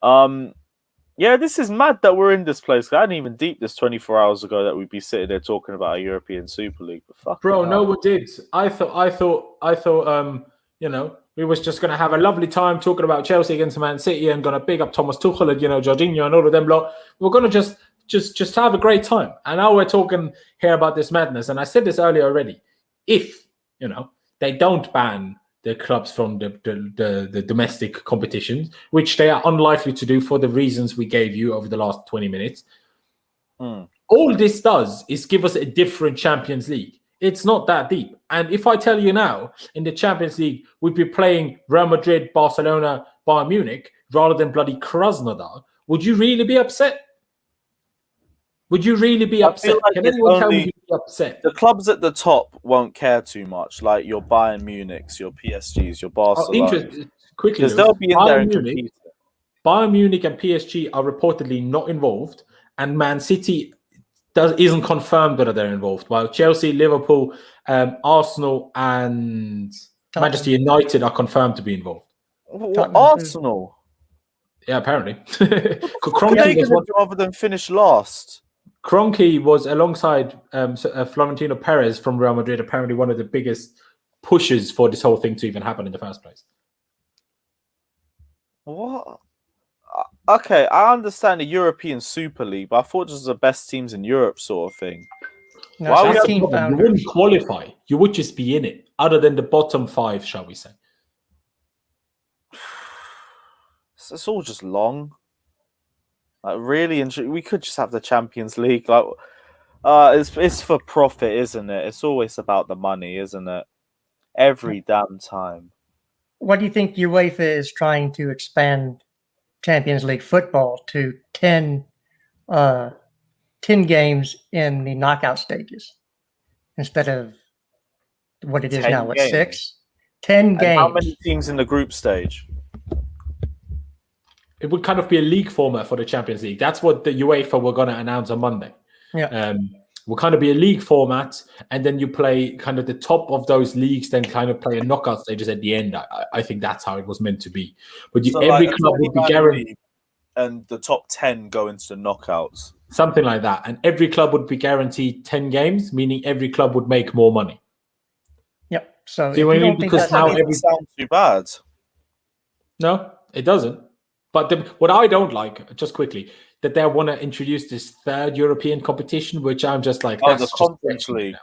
Yeah, this is mad that we're in this place. I hadn't even deeped this 24 hours ago that we'd be sitting there talking about a European Super League. But fuck, bro, no one did. I thought, we was just gonna have a lovely time talking about Chelsea against Man City and gonna big up Thomas Tuchel and Jorginho and all of them lot. We're gonna just have a great time. And now we're talking here about this madness. And I said this earlier already. If they don't ban the clubs from the domestic competitions, which they are unlikely to do for the reasons we gave you over the last 20 minutes. All this does is give us a different Champions League. It's not that deep. And if I tell you now, in the Champions League, we'd be playing Real Madrid, Barcelona, Bayern Munich, rather than bloody Krasnodar, would you really be upset? Would you really be upset? Like Can anyone tell me you'd be upset? The clubs at the top won't care too much, like your Bayern Munichs, your PSGs, your Barcelona. Quickly, because they'll be in there and compete. Bayern Munich and PSG are reportedly not involved, and Man City isn't confirmed whether they're involved. While Chelsea, Liverpool, Arsenal, and Tottenham. Manchester United are confirmed to be involved. Tottenham too. Arsenal. Yeah, apparently. What are they Kroenke was, going to do other than finish last? Kroenke was alongside Florentino Perez from Real Madrid, apparently one of the biggest pushers for this whole thing to even happen in the first place. What? Okay, I understand the European Super League, but I thought this was the best teams in Europe sort of thing. No, Why it's would not you- team You founders. wouldn't qualify. You would just be in it, other than the bottom 5, shall we say. It's all just long. Like really, we could just have the Champions League. Like, it's for profit, isn't it? It's always about the money, isn't it? Every damn time. What do you think UEFA is trying to expand Champions League football to 10 games in the knockout stages instead of what it is 10 now? What, games? 6? 10 And games. how many teams in the group stage? It would kind of be a league format for the Champions League. That's what the UEFA were going to announce on Monday. Yeah. Will kind of be a league format, and then you play kind of the top of those leagues, then kind of play a knockout stages at the end. I think that's how it was meant to be. But So every like a club would be 20-man guaranteed league, and the top 10 go into the knockouts. something like that, and every club would be guaranteed 10 games, meaning every club would make more money. Yep. So See if what I you mean? don't think Because that's now That doesn't sound too bad. No, it doesn't. But what I don't like, just quickly, that they want to introduce this third European competition, which I'm just like, Oh, that's the just Conference stretching it League. now.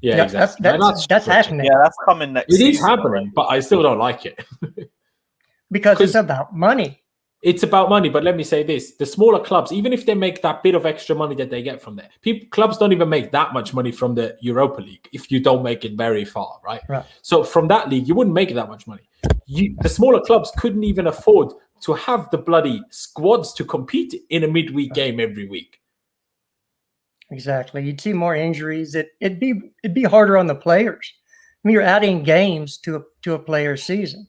Yeah, Yeah, exactly. that's stretching. happening Yeah, that's coming next It is season happening, already. but I still don't like it. because it's 'Cause- about money. It's about money, but let me say this: the smaller clubs, even if they make that bit of extra money that they get from there, clubs don't even make that much money from the Europa League if you don't make it very far, right? Right. So from that league, you wouldn't make that much money. The smaller clubs couldn't even afford to have the bloody squads to compete in a midweek game every week. Exactly. You'd see more injuries. It'd be harder on the players. I mean, you're adding games to a player's season.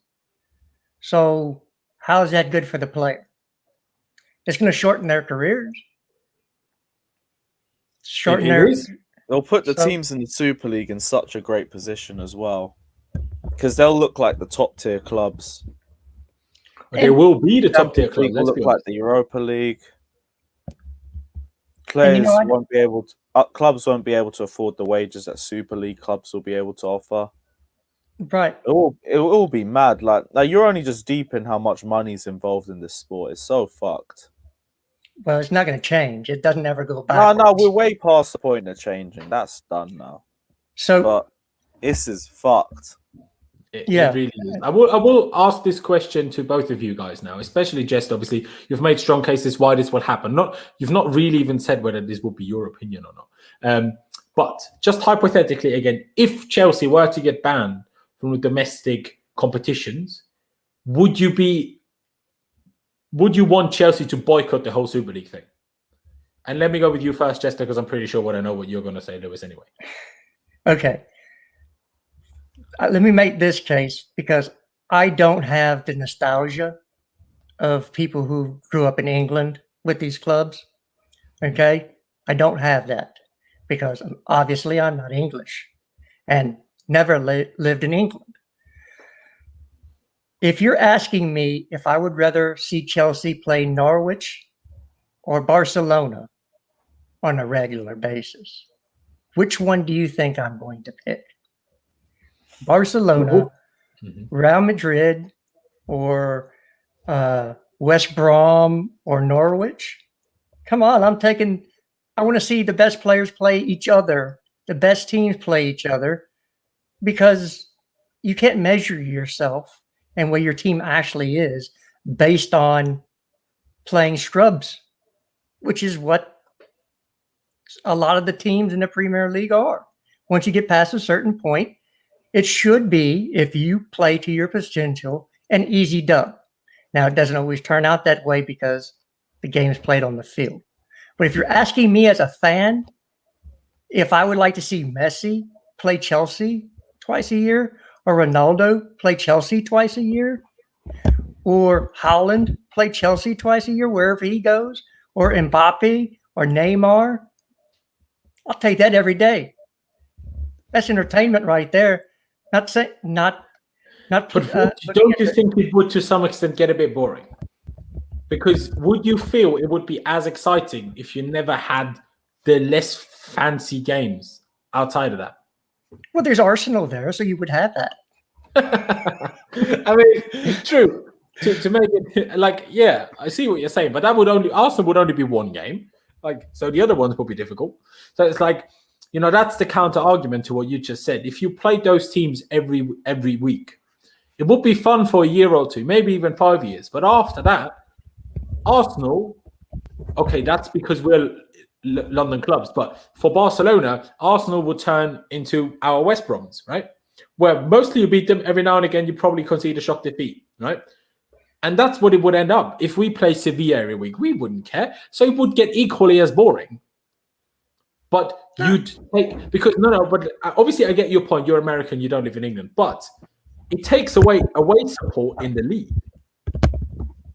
So how is that good for the player? It's going to shorten their careers. Shorten It their is. They'll put the So- teams in the Super League in such a great position as well. Because they'll look like the top tier clubs. They will be the top tier Champions clubs. League will Let's look be like honest. the Europa League. Players I- won't be able to. Clubs won't be able to afford the wages that Super League clubs will be able to offer. right. It will be mad. Like you're only just deep in how much money's involved in this sport. It's so fucked. Well, it's not going to change. It doesn't ever go No, back. we're way past the point of changing. That's done now. So But this is fucked. It Yeah. really is. I will ask this question to both of you guys now, especially Jess. Obviously, you've made strong cases why this will happen. You've not really even said whether this will be your opinion or not. But just hypothetically, again, if Chelsea were to get banned from the domestic competitions, would you want Chelsea to boycott the whole Super League thing? And let me go with you first, Jester, because I'm pretty sure I know what you're going to say, Lewis, anyway. Okay. Let me make this case because I don't have the nostalgia of people who grew up in England with these clubs. Okay. I don't have that because obviously I'm not English and never lived in England. If you're asking me if I would rather see Chelsea play Norwich or Barcelona on a regular basis, which one do you think I'm going to pick? Barcelona, Mhm. Real Madrid, or West Brom or Norwich? Come on, I want to see the best players play each other, the best teams play each other, because you can't measure yourself and what your team actually is based on playing scrubs, which is what a lot of the teams in the Premier League are. Once you get past a certain point, it should be, if you play to your potential, an easy dub. Now, it doesn't always turn out that way because the game is played on the field. But if you're asking me as a fan, if I would like to see Messi play Chelsea twice a year, or Ronaldo play Chelsea twice a year, or Haaland play Chelsea twice a year, wherever he goes, or Mbappe or Neymar, I'll take that every day. That's entertainment right there. Not say not. But don't you think it would, to some extent, get a bit boring? Because would you feel it would be as exciting if you never had the less fancy games outside of that? Well, there's Arsenal there, so you would have that. I mean, true. To make it like, yeah, I see what you're saying, but Arsenal would only be one game. Like, so the other ones would be difficult. So it's like, that's the counter argument to what you just said. If you played those teams every week, it would be fun for a year or two, maybe even 5 years. But after that, Arsenal, okay, that's because we're London clubs. But for Barcelona, Arsenal would turn into our West Broms, right? Where mostly you beat them, every now and again you probably concede a shock defeat, right? And that's what it would end up. If we play Sevilla every week, we wouldn't care. So it would get equally as boring. But you'd take, because but obviously I get your point. You're American, you don't live in England. But it takes away support in the league.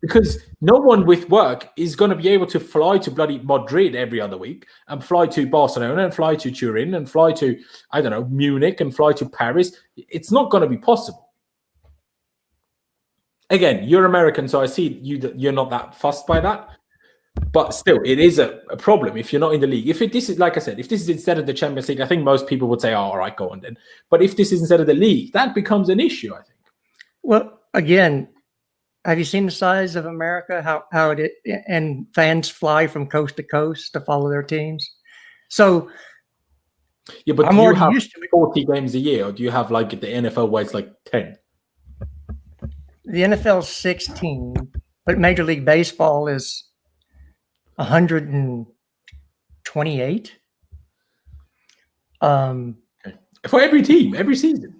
Because no one with work is going to be able to fly to bloody Madrid every other week and fly to Barcelona and fly to Turin and fly to, I don't know, Munich and fly to Paris. It's not going to be possible. Again, you're American, so I see you're not that fussed by that. But still, it is a problem if you're not in the league. This is, like I said, if this is instead of the Champions League, I think most people would say, oh, all right, go on then. But if this is instead of the league, that becomes an issue, I think. Well, again, have you seen the size of America? How it and fans fly from coast to coast to follow their teams. So, yeah, but do you have 40 games a year, or do you have like the NFL where it's like 10? The NFL is 16, but Major League Baseball is 128. For every team, every season.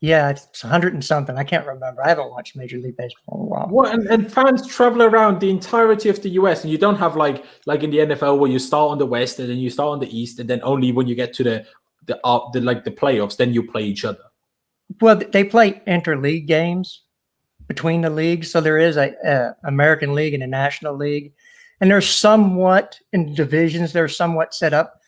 Yeah, it's 100 and something. I can't remember. I haven't watched Major League Baseball in a while. Well, and fans travel around the entirety of the US, and you don't have like in the NFL where you start on the West and then you start on the East, and then only when you get to the playoffs, then you play each other. Well, they play interleague games between the leagues, so there is a American League and a National League, and they're somewhat in divisions. They're somewhat set up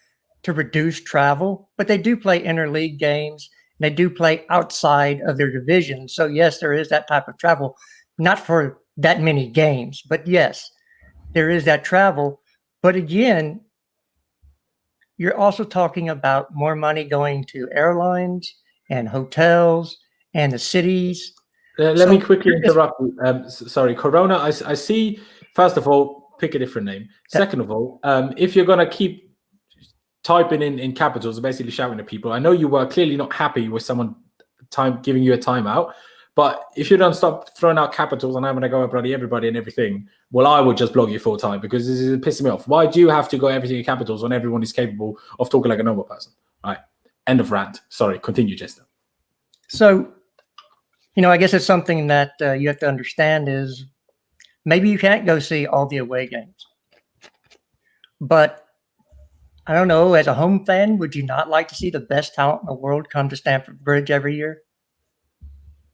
to reduce travel, but they do play interleague games. They do play outside of their division. So, yes, there is that type of travel, not for that many games, but yes, there is that travel. But again, you're also talking about more money going to airlines and hotels and the cities. Let me quickly interrupt you. Sorry, Corona, I see, first of all, pick a different name. Second of all, if you're going to keep typing in capitals, basically shouting at people. I know you were clearly not happy with someone giving you a timeout, but if you don't stop throwing out capitals and having to go at bloody everybody and everything, well, I would just block you full time because this is pissing me off. Why do you have to go everything in capitals when everyone is capable of talking like a normal person? All right. End of rant. Sorry. Continue, Jester. So, I guess it's something that you have to understand is maybe you can't go see all the away games, but I don't know, as a home fan, would you not like to see the best talent in the world come to Stamford Bridge every year?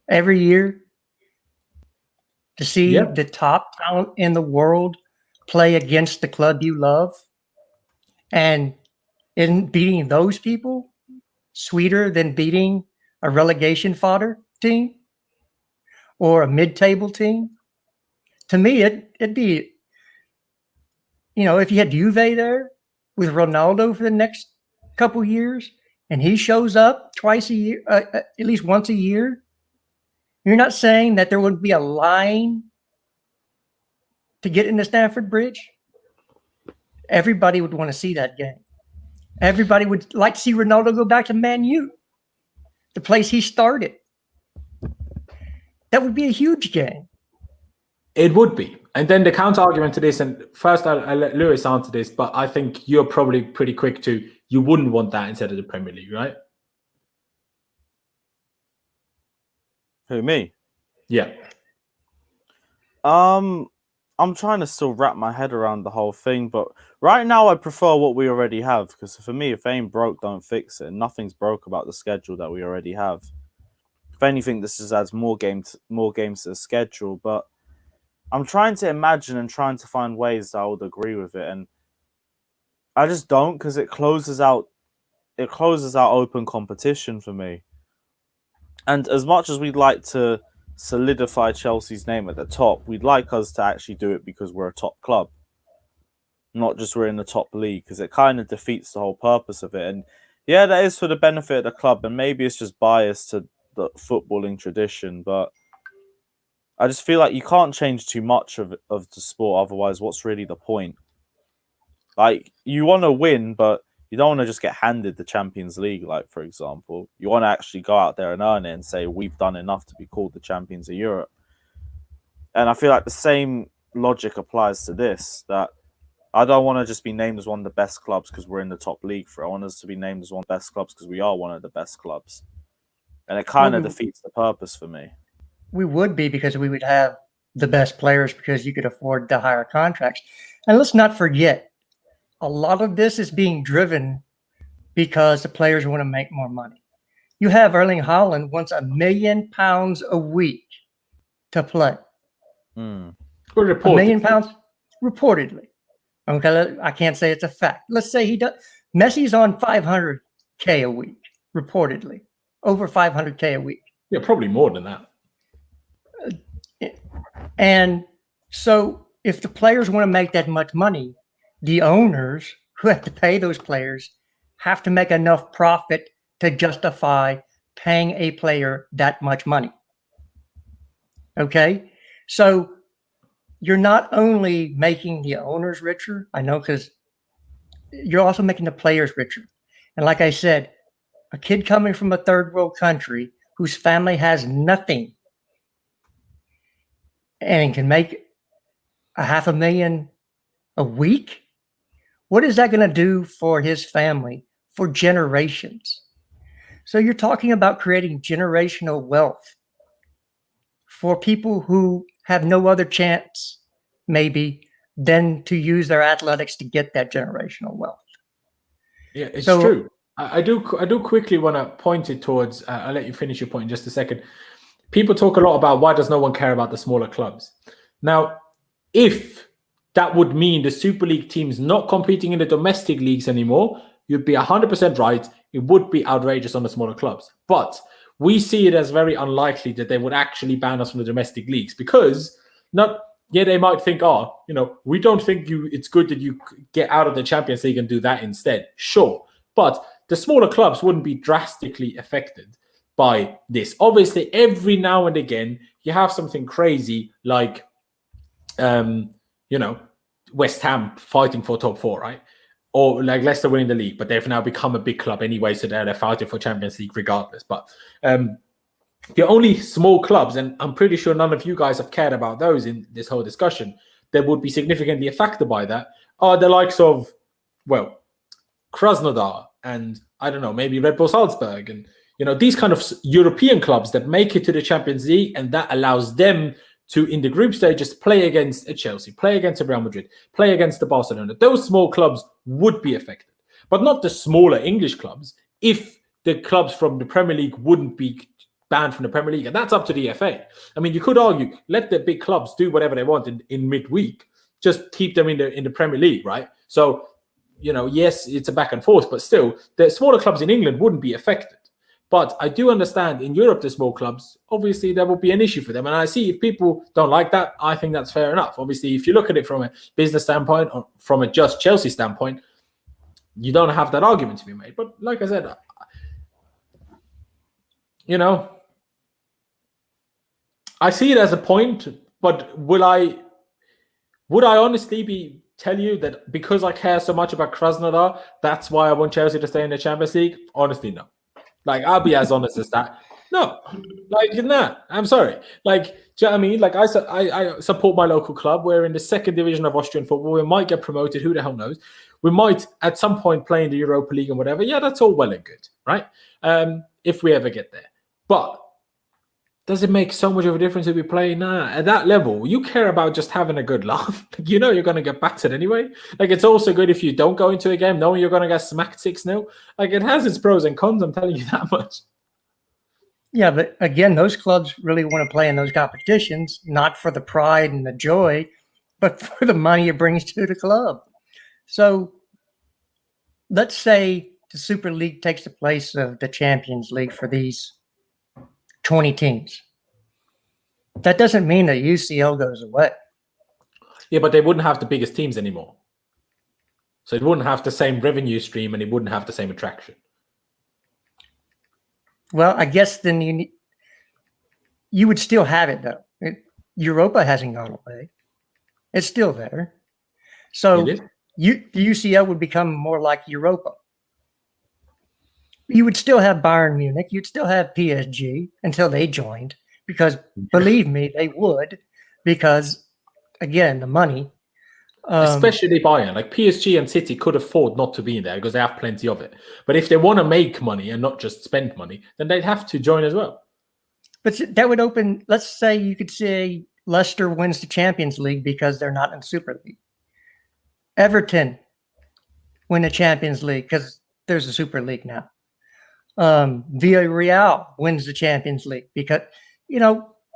Every year? To see the top talent in the world play against the club you love? And isn't beating those people sweeter than beating a relegation fodder team or a mid-table team? To me, it'd be, if you had Juve there, with Ronaldo for the next couple years, and he shows up twice a year, at least once a year, you're not saying that there would be a line to get into Stamford Bridge? Everybody would want to see that game. Everybody would like to see Ronaldo go back to Man U, the place he started. That would be a huge game. It would be. And then the counter argument to this, and first I'll let Lewis answer this, but I think you're probably pretty quick to, you wouldn't want that instead of the Premier League, right? Who, me? Yeah. I'm trying to still wrap my head around the whole thing, but right now I prefer what we already have, because for me, if it ain't broke, don't fix it. Nothing's broke about the schedule that we already have. If anything, this just adds more games to the schedule, but I'm trying to imagine and trying to find ways that I would agree with it. And I just don't, because it closes out open competition for me. And as much as we'd like to solidify Chelsea's name at the top, we'd like us to actually do it because we're a top club, not just we're in the top league, because it kind of defeats the whole purpose of it. And yeah, that is for the benefit of the club, and maybe it's just biased to the footballing tradition, but I just feel like you can't change too much of the sport, otherwise what's really the point? Like, you want to win, but you don't want to just get handed the Champions League, like, for example. You want to actually go out there and earn it and say, we've done enough to be called the champions of Europe. And I feel like the same logic applies to this, that I don't want to just be named as one of the best clubs because we're in the top league. I want us to be named as one of the best clubs because we are one of the best clubs. And it kind of defeats the purpose for me. We would be, because we would have the best players because you could afford the higher contracts. And let's not forget, a lot of this is being driven because the players want to make more money. You have Erling Haaland wants £1 million a week to play. £1 million reportedly. Okay, I can't say it's a fact. Let's say he does. Messi's on $500K a week, reportedly, over $500K a week. Yeah, probably more than that. And so if the players want to make that much money, the owners who have to pay those players have to make enough profit to justify paying a player that much money. Okay? So you're not only making the owners richer, I know, because you're also making the players richer. And like I said, a kid coming from a third world country whose family has nothing and can make $500,000 a week, what is that going to do for his family for generations? So you're talking about creating generational wealth for people who have no other chance, maybe, than to use their athletics to get that generational wealth. Yeah, it's true. I do quickly want to point it towards, I'll let you finish your point in just a second. People talk a lot about why does no one care about the smaller clubs. Now, if that would mean the Super League teams not competing in the domestic leagues anymore, you'd be 100% right. It would be outrageous on the smaller clubs. But we see it as very unlikely that they would actually ban us from the domestic leagues, because they might think, we don't think it's good that you get out of the Champions League and do that instead. Sure. But the smaller clubs wouldn't be drastically affected by this. Obviously, every now and again, you have something crazy like, West Ham fighting for top four, right? Or like Leicester winning the league, but they've now become a big club anyway, so they're fighting for Champions League regardless. But the only small clubs, and I'm pretty sure none of you guys have cared about those in this whole discussion, that would be significantly affected by that, are the likes of, Krasnodar and, I don't know, maybe Red Bull Salzburg, and these kind of European clubs that make it to the Champions League, and that allows them to, in the group stages, play against a Chelsea, play against a Real Madrid, play against the Barcelona. Those small clubs would be affected, but not the smaller English clubs. If the clubs from the Premier League wouldn't be banned from the Premier League, and that's up to the FA. I mean, you could argue, let the big clubs do whatever they want in midweek. Just keep them in the Premier League, right? So, yes, it's a back and forth, but still, the smaller clubs in England wouldn't be affected. But I do understand in Europe, the small clubs, obviously there will be an issue for them. And I see if people don't like that, I think that's fair enough. Obviously, if you look at it from a business standpoint or from a just Chelsea standpoint, you don't have that argument to be made. But like I said, I see it as a point, but would I honestly tell you that because I care so much about Krasnodar, that's why I want Chelsea to stay in the Champions League? Honestly, no. Like, I'll be as honest as that. No, I'm sorry. Like, do you know what I mean? Like, I support my local club. We're in the second division of Austrian football. We might get promoted. Who the hell knows? We might at some point play in the Europa League and whatever. Yeah, that's all well and good, right? If we ever get there. But does it make so much of a difference if we play? Nah, at that level, you care about just having a good laugh. You're going to get battered anyway. Like, it's also good if you don't go into a game knowing you're going to get smacked 6-0. Like, it has its pros and cons, I'm telling you that much. Yeah, but again, those clubs really want to play in those competitions, not for the pride and the joy, but for the money it brings to the club. So let's say the Super League takes the place of the Champions League for these 20 teams. That doesn't mean that UCL goes away. Yeah, but they wouldn't have the biggest teams anymore. So it wouldn't have the same revenue stream and it wouldn't have the same attraction. Well, I guess then you would still have it, though. Europa hasn't gone away. It's still there. So the UCL would become more like Europa. You would still have Bayern Munich. You'd still have PSG until they joined, because believe me, they would, because, again, the money. Especially Bayern. Like PSG and City could afford not to be in there because they have plenty of it. But if they want to make money and not just spend money, then they'd have to join as well. But that would open, let's say you could say Leicester wins the Champions League because they're not in Super League. Everton win the Champions League because there's a Super League now. Villarreal wins the Champions League because,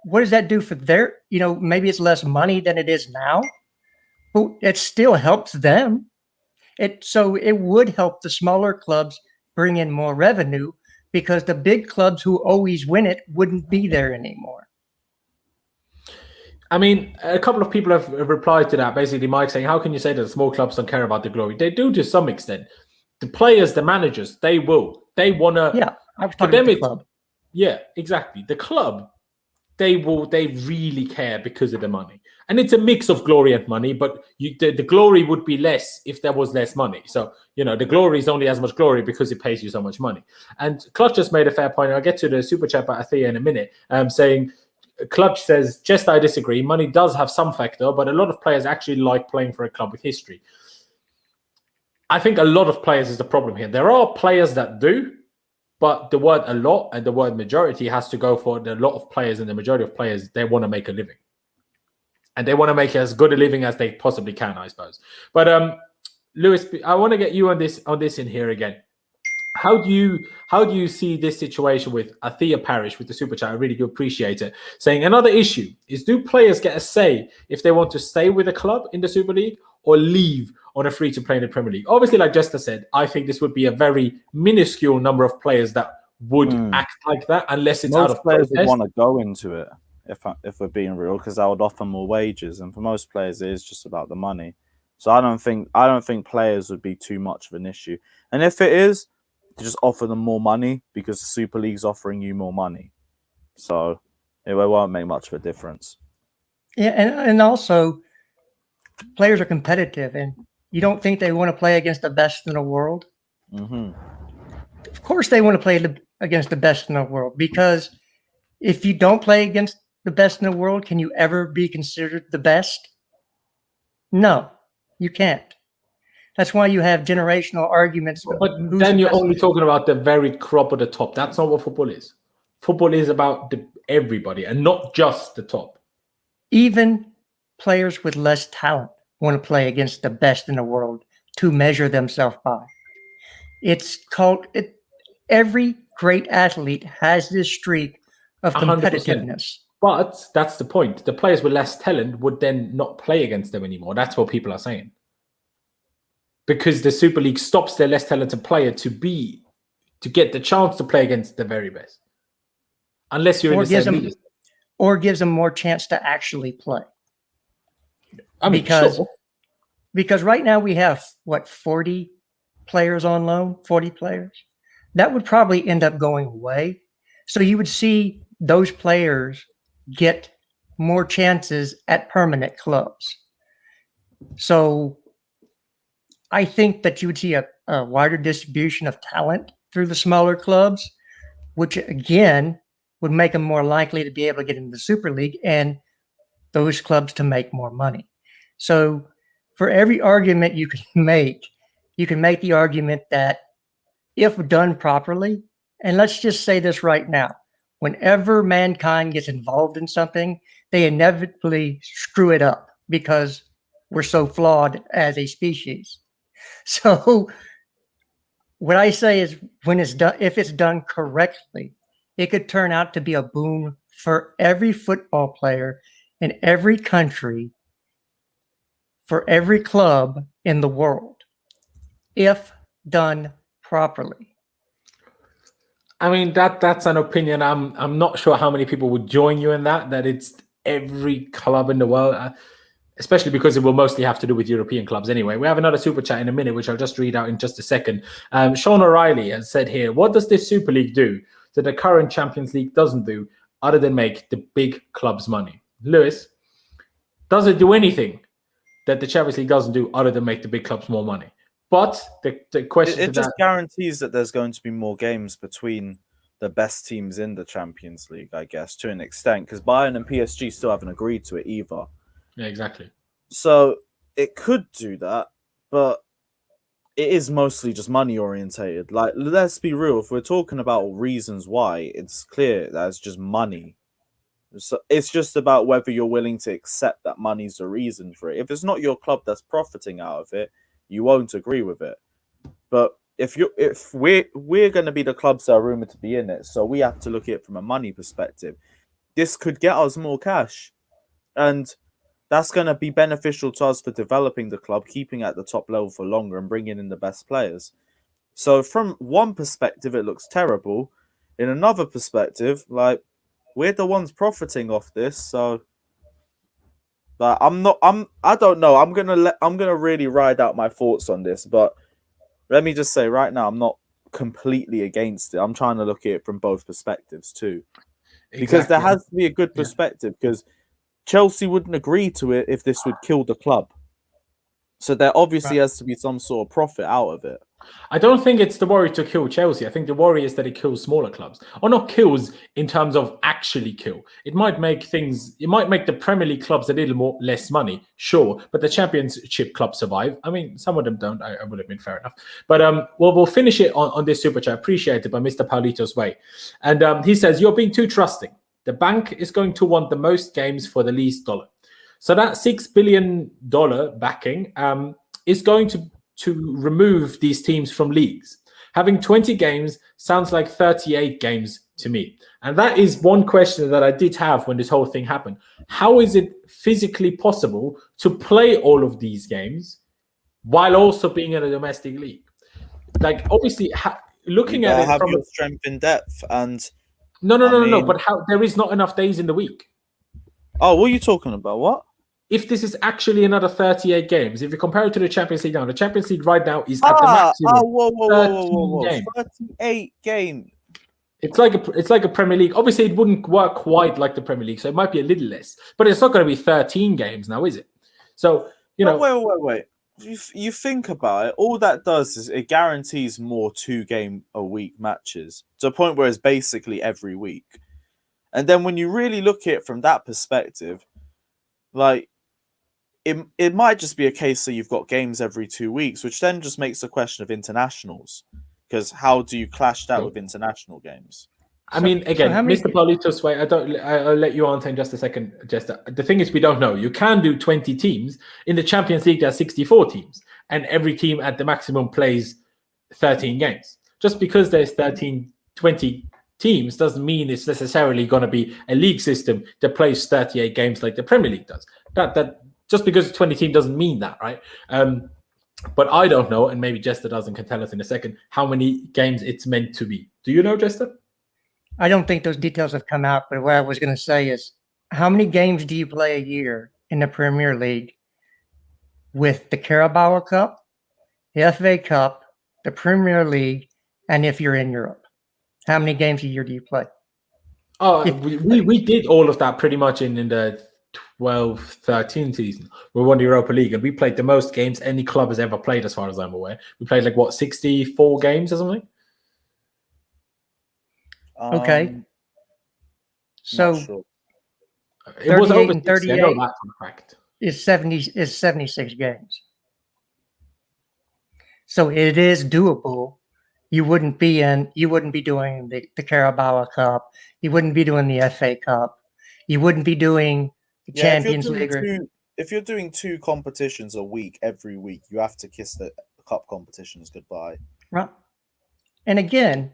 what does that do for their, maybe it's less money than it is now, but it still helps them. So it would help the smaller clubs bring in more revenue because the big clubs who always win it wouldn't be there anymore. I mean, a couple of people have replied to that. Basically, Mike saying, how can you say that the small clubs don't care about the glory? They do to some extent. The players, the managers, they will. They want to. Yeah, I was talking about the club. Yeah, exactly. The club, they really care because of the money. And it's a mix of glory and money, but the glory would be less if there was less money. So, the glory is only as much glory because it pays you so much money. And Clutch just made a fair point. I'll get to the super chat by Athea in a minute, saying, Clutch says, just I disagree. Money does have some factor, but a lot of players actually like playing for a club with history. I think a lot of players is the problem here. There are players that do, but the word a lot and the word majority has to go for the lot of players, and the majority of players, they want to make a living. And they want to make as good a living as they possibly can, I suppose. But Lewis, I want to get you on this in here again. How do you see this situation with Athea Parish with the super chat? I really do appreciate it. Saying another issue is, do players get a say if they want to stay with a club in the Super League or leave on a free to play in the Premier League? Obviously, like Jester said, I think this would be a very minuscule number of players that would act like that, unless it's out of players protest. would want to go into it, if we're being real, because that would offer more wages, and for most players, it is just about the money. So I don't think players would be too much of an issue, and if it is, to just offer them more money because the Super League's offering you more money. So it won't make much of a difference. Yeah, and also players are competitive, and you don't think they want to play against the best in the world? Mm-hmm. Of course they want to play against the best in the world, because if you don't play against the best in the world, can you ever be considered the best? No, you can't. That's why you have generational arguments. But then you're only talking about the very crop of the top. That's not what football is. Football is about everybody and not just the top. Even players with less talent want to play against the best in the world to measure themselves by. It's called it. Every great athlete has this streak of competitiveness. 100%. But that's the point. The players with less talent would then not play against them anymore. That's what people are saying. Because the Super League stops their less talented player to get the chance to play against the very best. Unless you're in the same league. Or gives them more chance to actually play. I mean, because right now we have, 40 players on loan? 40 players? That would probably end up going away. So you would see those players get more chances at permanent clubs. So I think that you would see a wider distribution of talent through the smaller clubs, which again would make them more likely to be able to get into the Super League and those clubs to make more money. So for every argument you can make the argument that if done properly, and let's just say this right now, whenever mankind gets involved in something, they inevitably screw it up because we're so flawed as a species. So what I say is, when it's done, if it's done correctly, it could turn out to be a boon for every football player in every country, for every club in the world, if done properly. I mean, that's an opinion. I'm not sure how many people would join you in that. That it's every club in the world, especially because it will mostly have to do with European clubs anyway. We have another super chat in a minute, which I'll just read out in just a second. Sean O'Reilly has said here, what does this Super League do that the current Champions League doesn't do other than make the big clubs money? Lewis, does it do anything that the Champions League doesn't do other than make the big clubs more money? But the question It just guarantees that there's going to be more games between the best teams in the Champions League, I guess, to an extent, because Bayern and PSG still haven't agreed to it either. Yeah, exactly. So it could do that, but it is mostly just money orientated. Like, let's be real. If we're talking about reasons why, it's clear that it's just money. So it's just about whether you're willing to accept that money's the reason for it. If it's not your club that's profiting out of it, you won't agree with it. But if we're going to be the clubs that are rumored to be in it, so we have to look at it from a money perspective. This could get us more cash, and that's going to be beneficial to us for developing the club, keeping at the top level for longer, and bringing in the best players. So from one perspective, it looks terrible. In another perspective, like, we're the ones profiting off this, so. But I don't know. I'm gonna really ride out my thoughts on this, but let me just say right now, I'm not completely against it. I'm trying to look at it from both perspectives too, because there has to be a good perspective. Because Chelsea wouldn't agree to it if this would kill the club. So there obviously has to be some sort of profit out of it. I don't think it's the worry to kill Chelsea. I think the worry is that it kills smaller clubs. Or not kills in terms of actually kill. It might make the Premier League clubs a little less money, sure, but the Championship clubs survive. I mean, some of them don't. I would have been fair enough. But we'll finish it on this super chat, appreciated by Mr. Paulito's Way. And he says, you're being too trusting. The bank is going to want the most games for the least dollar. So that $6 billion backing is going to remove these teams from leagues. Having 20 games sounds like 38 games to me. And that is one question that I did have when this whole thing happened. How is it physically possible to play all of these games while also being in a domestic league? Like, obviously, looking at it have from your strength in depth and no. But how there is not enough days in the week. Oh, what are you talking about? What? If this is actually another 38 games, if you compare it to the Champions League now, the Champions League right now is at the maximum. Whoa. 38 games. It's like a Premier League. Obviously, it wouldn't work quite like the Premier League, so it might be a little less. But it's not going to be 13 games now, is it? So, you know. Wait. You think about it, all that does is it guarantees more 2-game-a-week matches to a point where it's basically every week. And then when you really look at it from that perspective, like, it might just be a case that you've got games every 2 weeks, which then just makes a question of internationals. Because how do you clash that with international games? I mean, again, Mr. Paulito's Way, I'll let you answer in just a second, Jester. The thing is, we don't know. You can do 20 teams. In the Champions League, there are 64 teams. And every team at the maximum plays 13 games. Just because there's 20 teams doesn't mean it's necessarily going to be a league system that plays 38 games like the Premier League does. That just because it's 20 teams doesn't mean that, right? But I don't know, and maybe Jester doesn't, can tell us in a second, how many games it's meant to be. Do you know, Jester? I don't think those details have come out, but what I was going to say is, how many games do you play a year in the Premier League with the Carabao Cup, the FA Cup, the Premier League, and if you're in Europe? How many games a year do you play? Oh, we did all of that pretty much in the 12-13 season. We won the Europa League, and we played the most games any club has ever played, as far as I'm aware. We played 64 games or something? Okay. So sure. It was over and 38. I know that for a fact. Is 76 games. So it is doable. You wouldn't be doing the Carabao Cup. You wouldn't be doing the FA Cup. You wouldn't be doing the Champions League. If you're doing 2 competitions a week, every week, you have to kiss the cup competitions goodbye. Right. And again,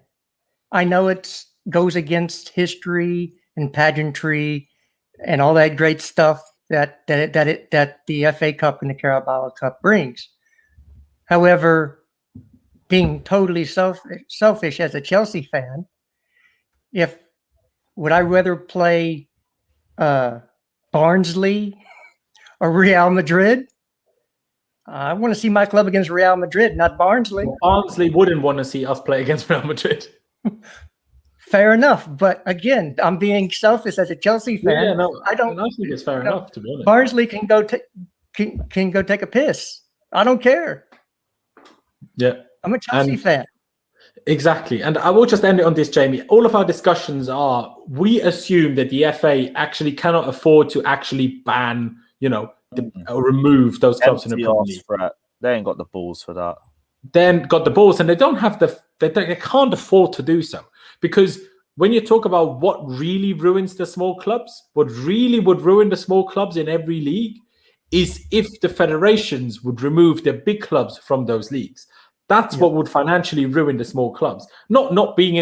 I know it goes against history and pageantry and all that great stuff that the FA Cup and the Carabao Cup brings. However, being totally selfish as a Chelsea fan, would I rather play Barnsley or Real Madrid? I want to see my club against Real Madrid, not Barnsley. Well, Barnsley wouldn't want to see us play against Real Madrid. Fair enough, but again, I'm being selfish as a Chelsea fan. Yeah, no, I don't. I think it's fair enough, to be honest. Barnsley can go can go take a piss. I don't care. Yeah, I'm a Chelsea fan. Exactly. And I will just end it on this, Jamie. All of our discussions we assume that the FA actually cannot afford to actually ban, or remove those clubs in the Premier League. They ain't got the balls for that. Then got the balls, and they don't have they can't afford to do so. Because when you talk about what really ruins the small clubs, what really would ruin the small clubs in every league is if the federations would remove the big clubs from those leagues. That's what would financially ruin the small clubs. Not being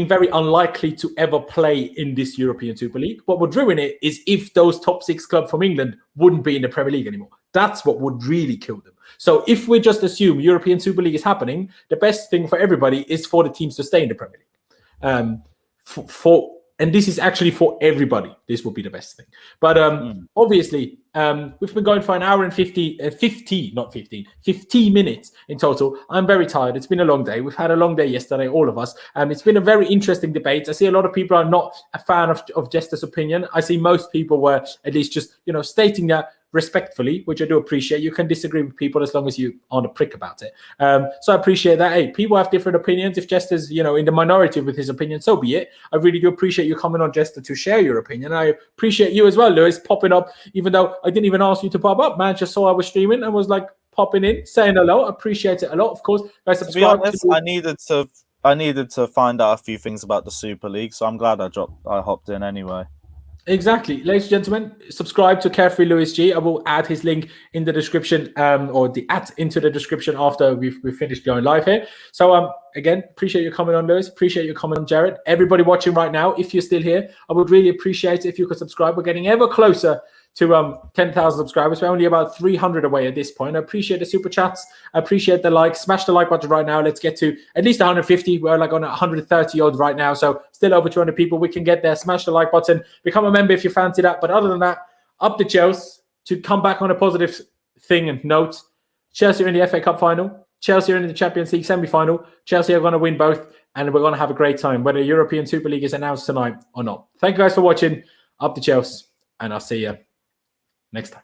very unlikely to ever play in this European Super League. What would ruin it is if those top 6 clubs from England wouldn't be in the Premier League anymore. That's what would really kill them. So if we just assume European Super League is happening, the best thing for everybody is for the teams to stay in the Premier League. And this is actually for everybody. This would be the best thing. But obviously, we've been going for an hour and 15 minutes in total. I'm very tired. It's been a long day. We've had a long day yesterday, all of us. It's been a very interesting debate. I see a lot of people are not a fan of Jester's opinion. I see most people were at least just, stating that respectfully, which I do appreciate. You can disagree with people as long as you aren't a prick about it. So I appreciate that. Hey, people have different opinions. If Jester's, in the minority with his opinion, so be it. I really do appreciate you coming on, Jester, to share your opinion. I appreciate you as well, Lewis, popping up, even though I didn't even ask you to pop up. Man, just saw I was streaming and was like popping in, saying hello. I appreciate it a lot, of course. Guys, subscribe. To be honest, I needed to find out a few things about the Super League, so I'm glad I hopped in anyway. Exactly. Ladies and gentlemen, subscribe to Carefree Lewis G. I will add his link in the description or the into the description after we've finished going live here. So again, appreciate you coming on, Lewis. Appreciate you coming on, Jared. Everybody watching right now, if you're still here, I would really appreciate it if you could subscribe. We're getting ever closer to 10,000 subscribers. We're only about 300 away at this point. I appreciate the super chats. I appreciate the likes. Smash the like button right now. Let's get to at least 150. We're like on 130 odd right now. So still over 200 people. We can get there. Smash the like button. Become a member if you fancy that. But other than that, up the Chelsea. To come back on a positive thing and note, Chelsea are in the FA Cup final. Chelsea are in the Champions League semi-final. Chelsea are going to win both. And we're going to have a great time, whether European Super League is announced tonight or not. Thank you guys for watching. Up the Chelsea. And I'll see you next time.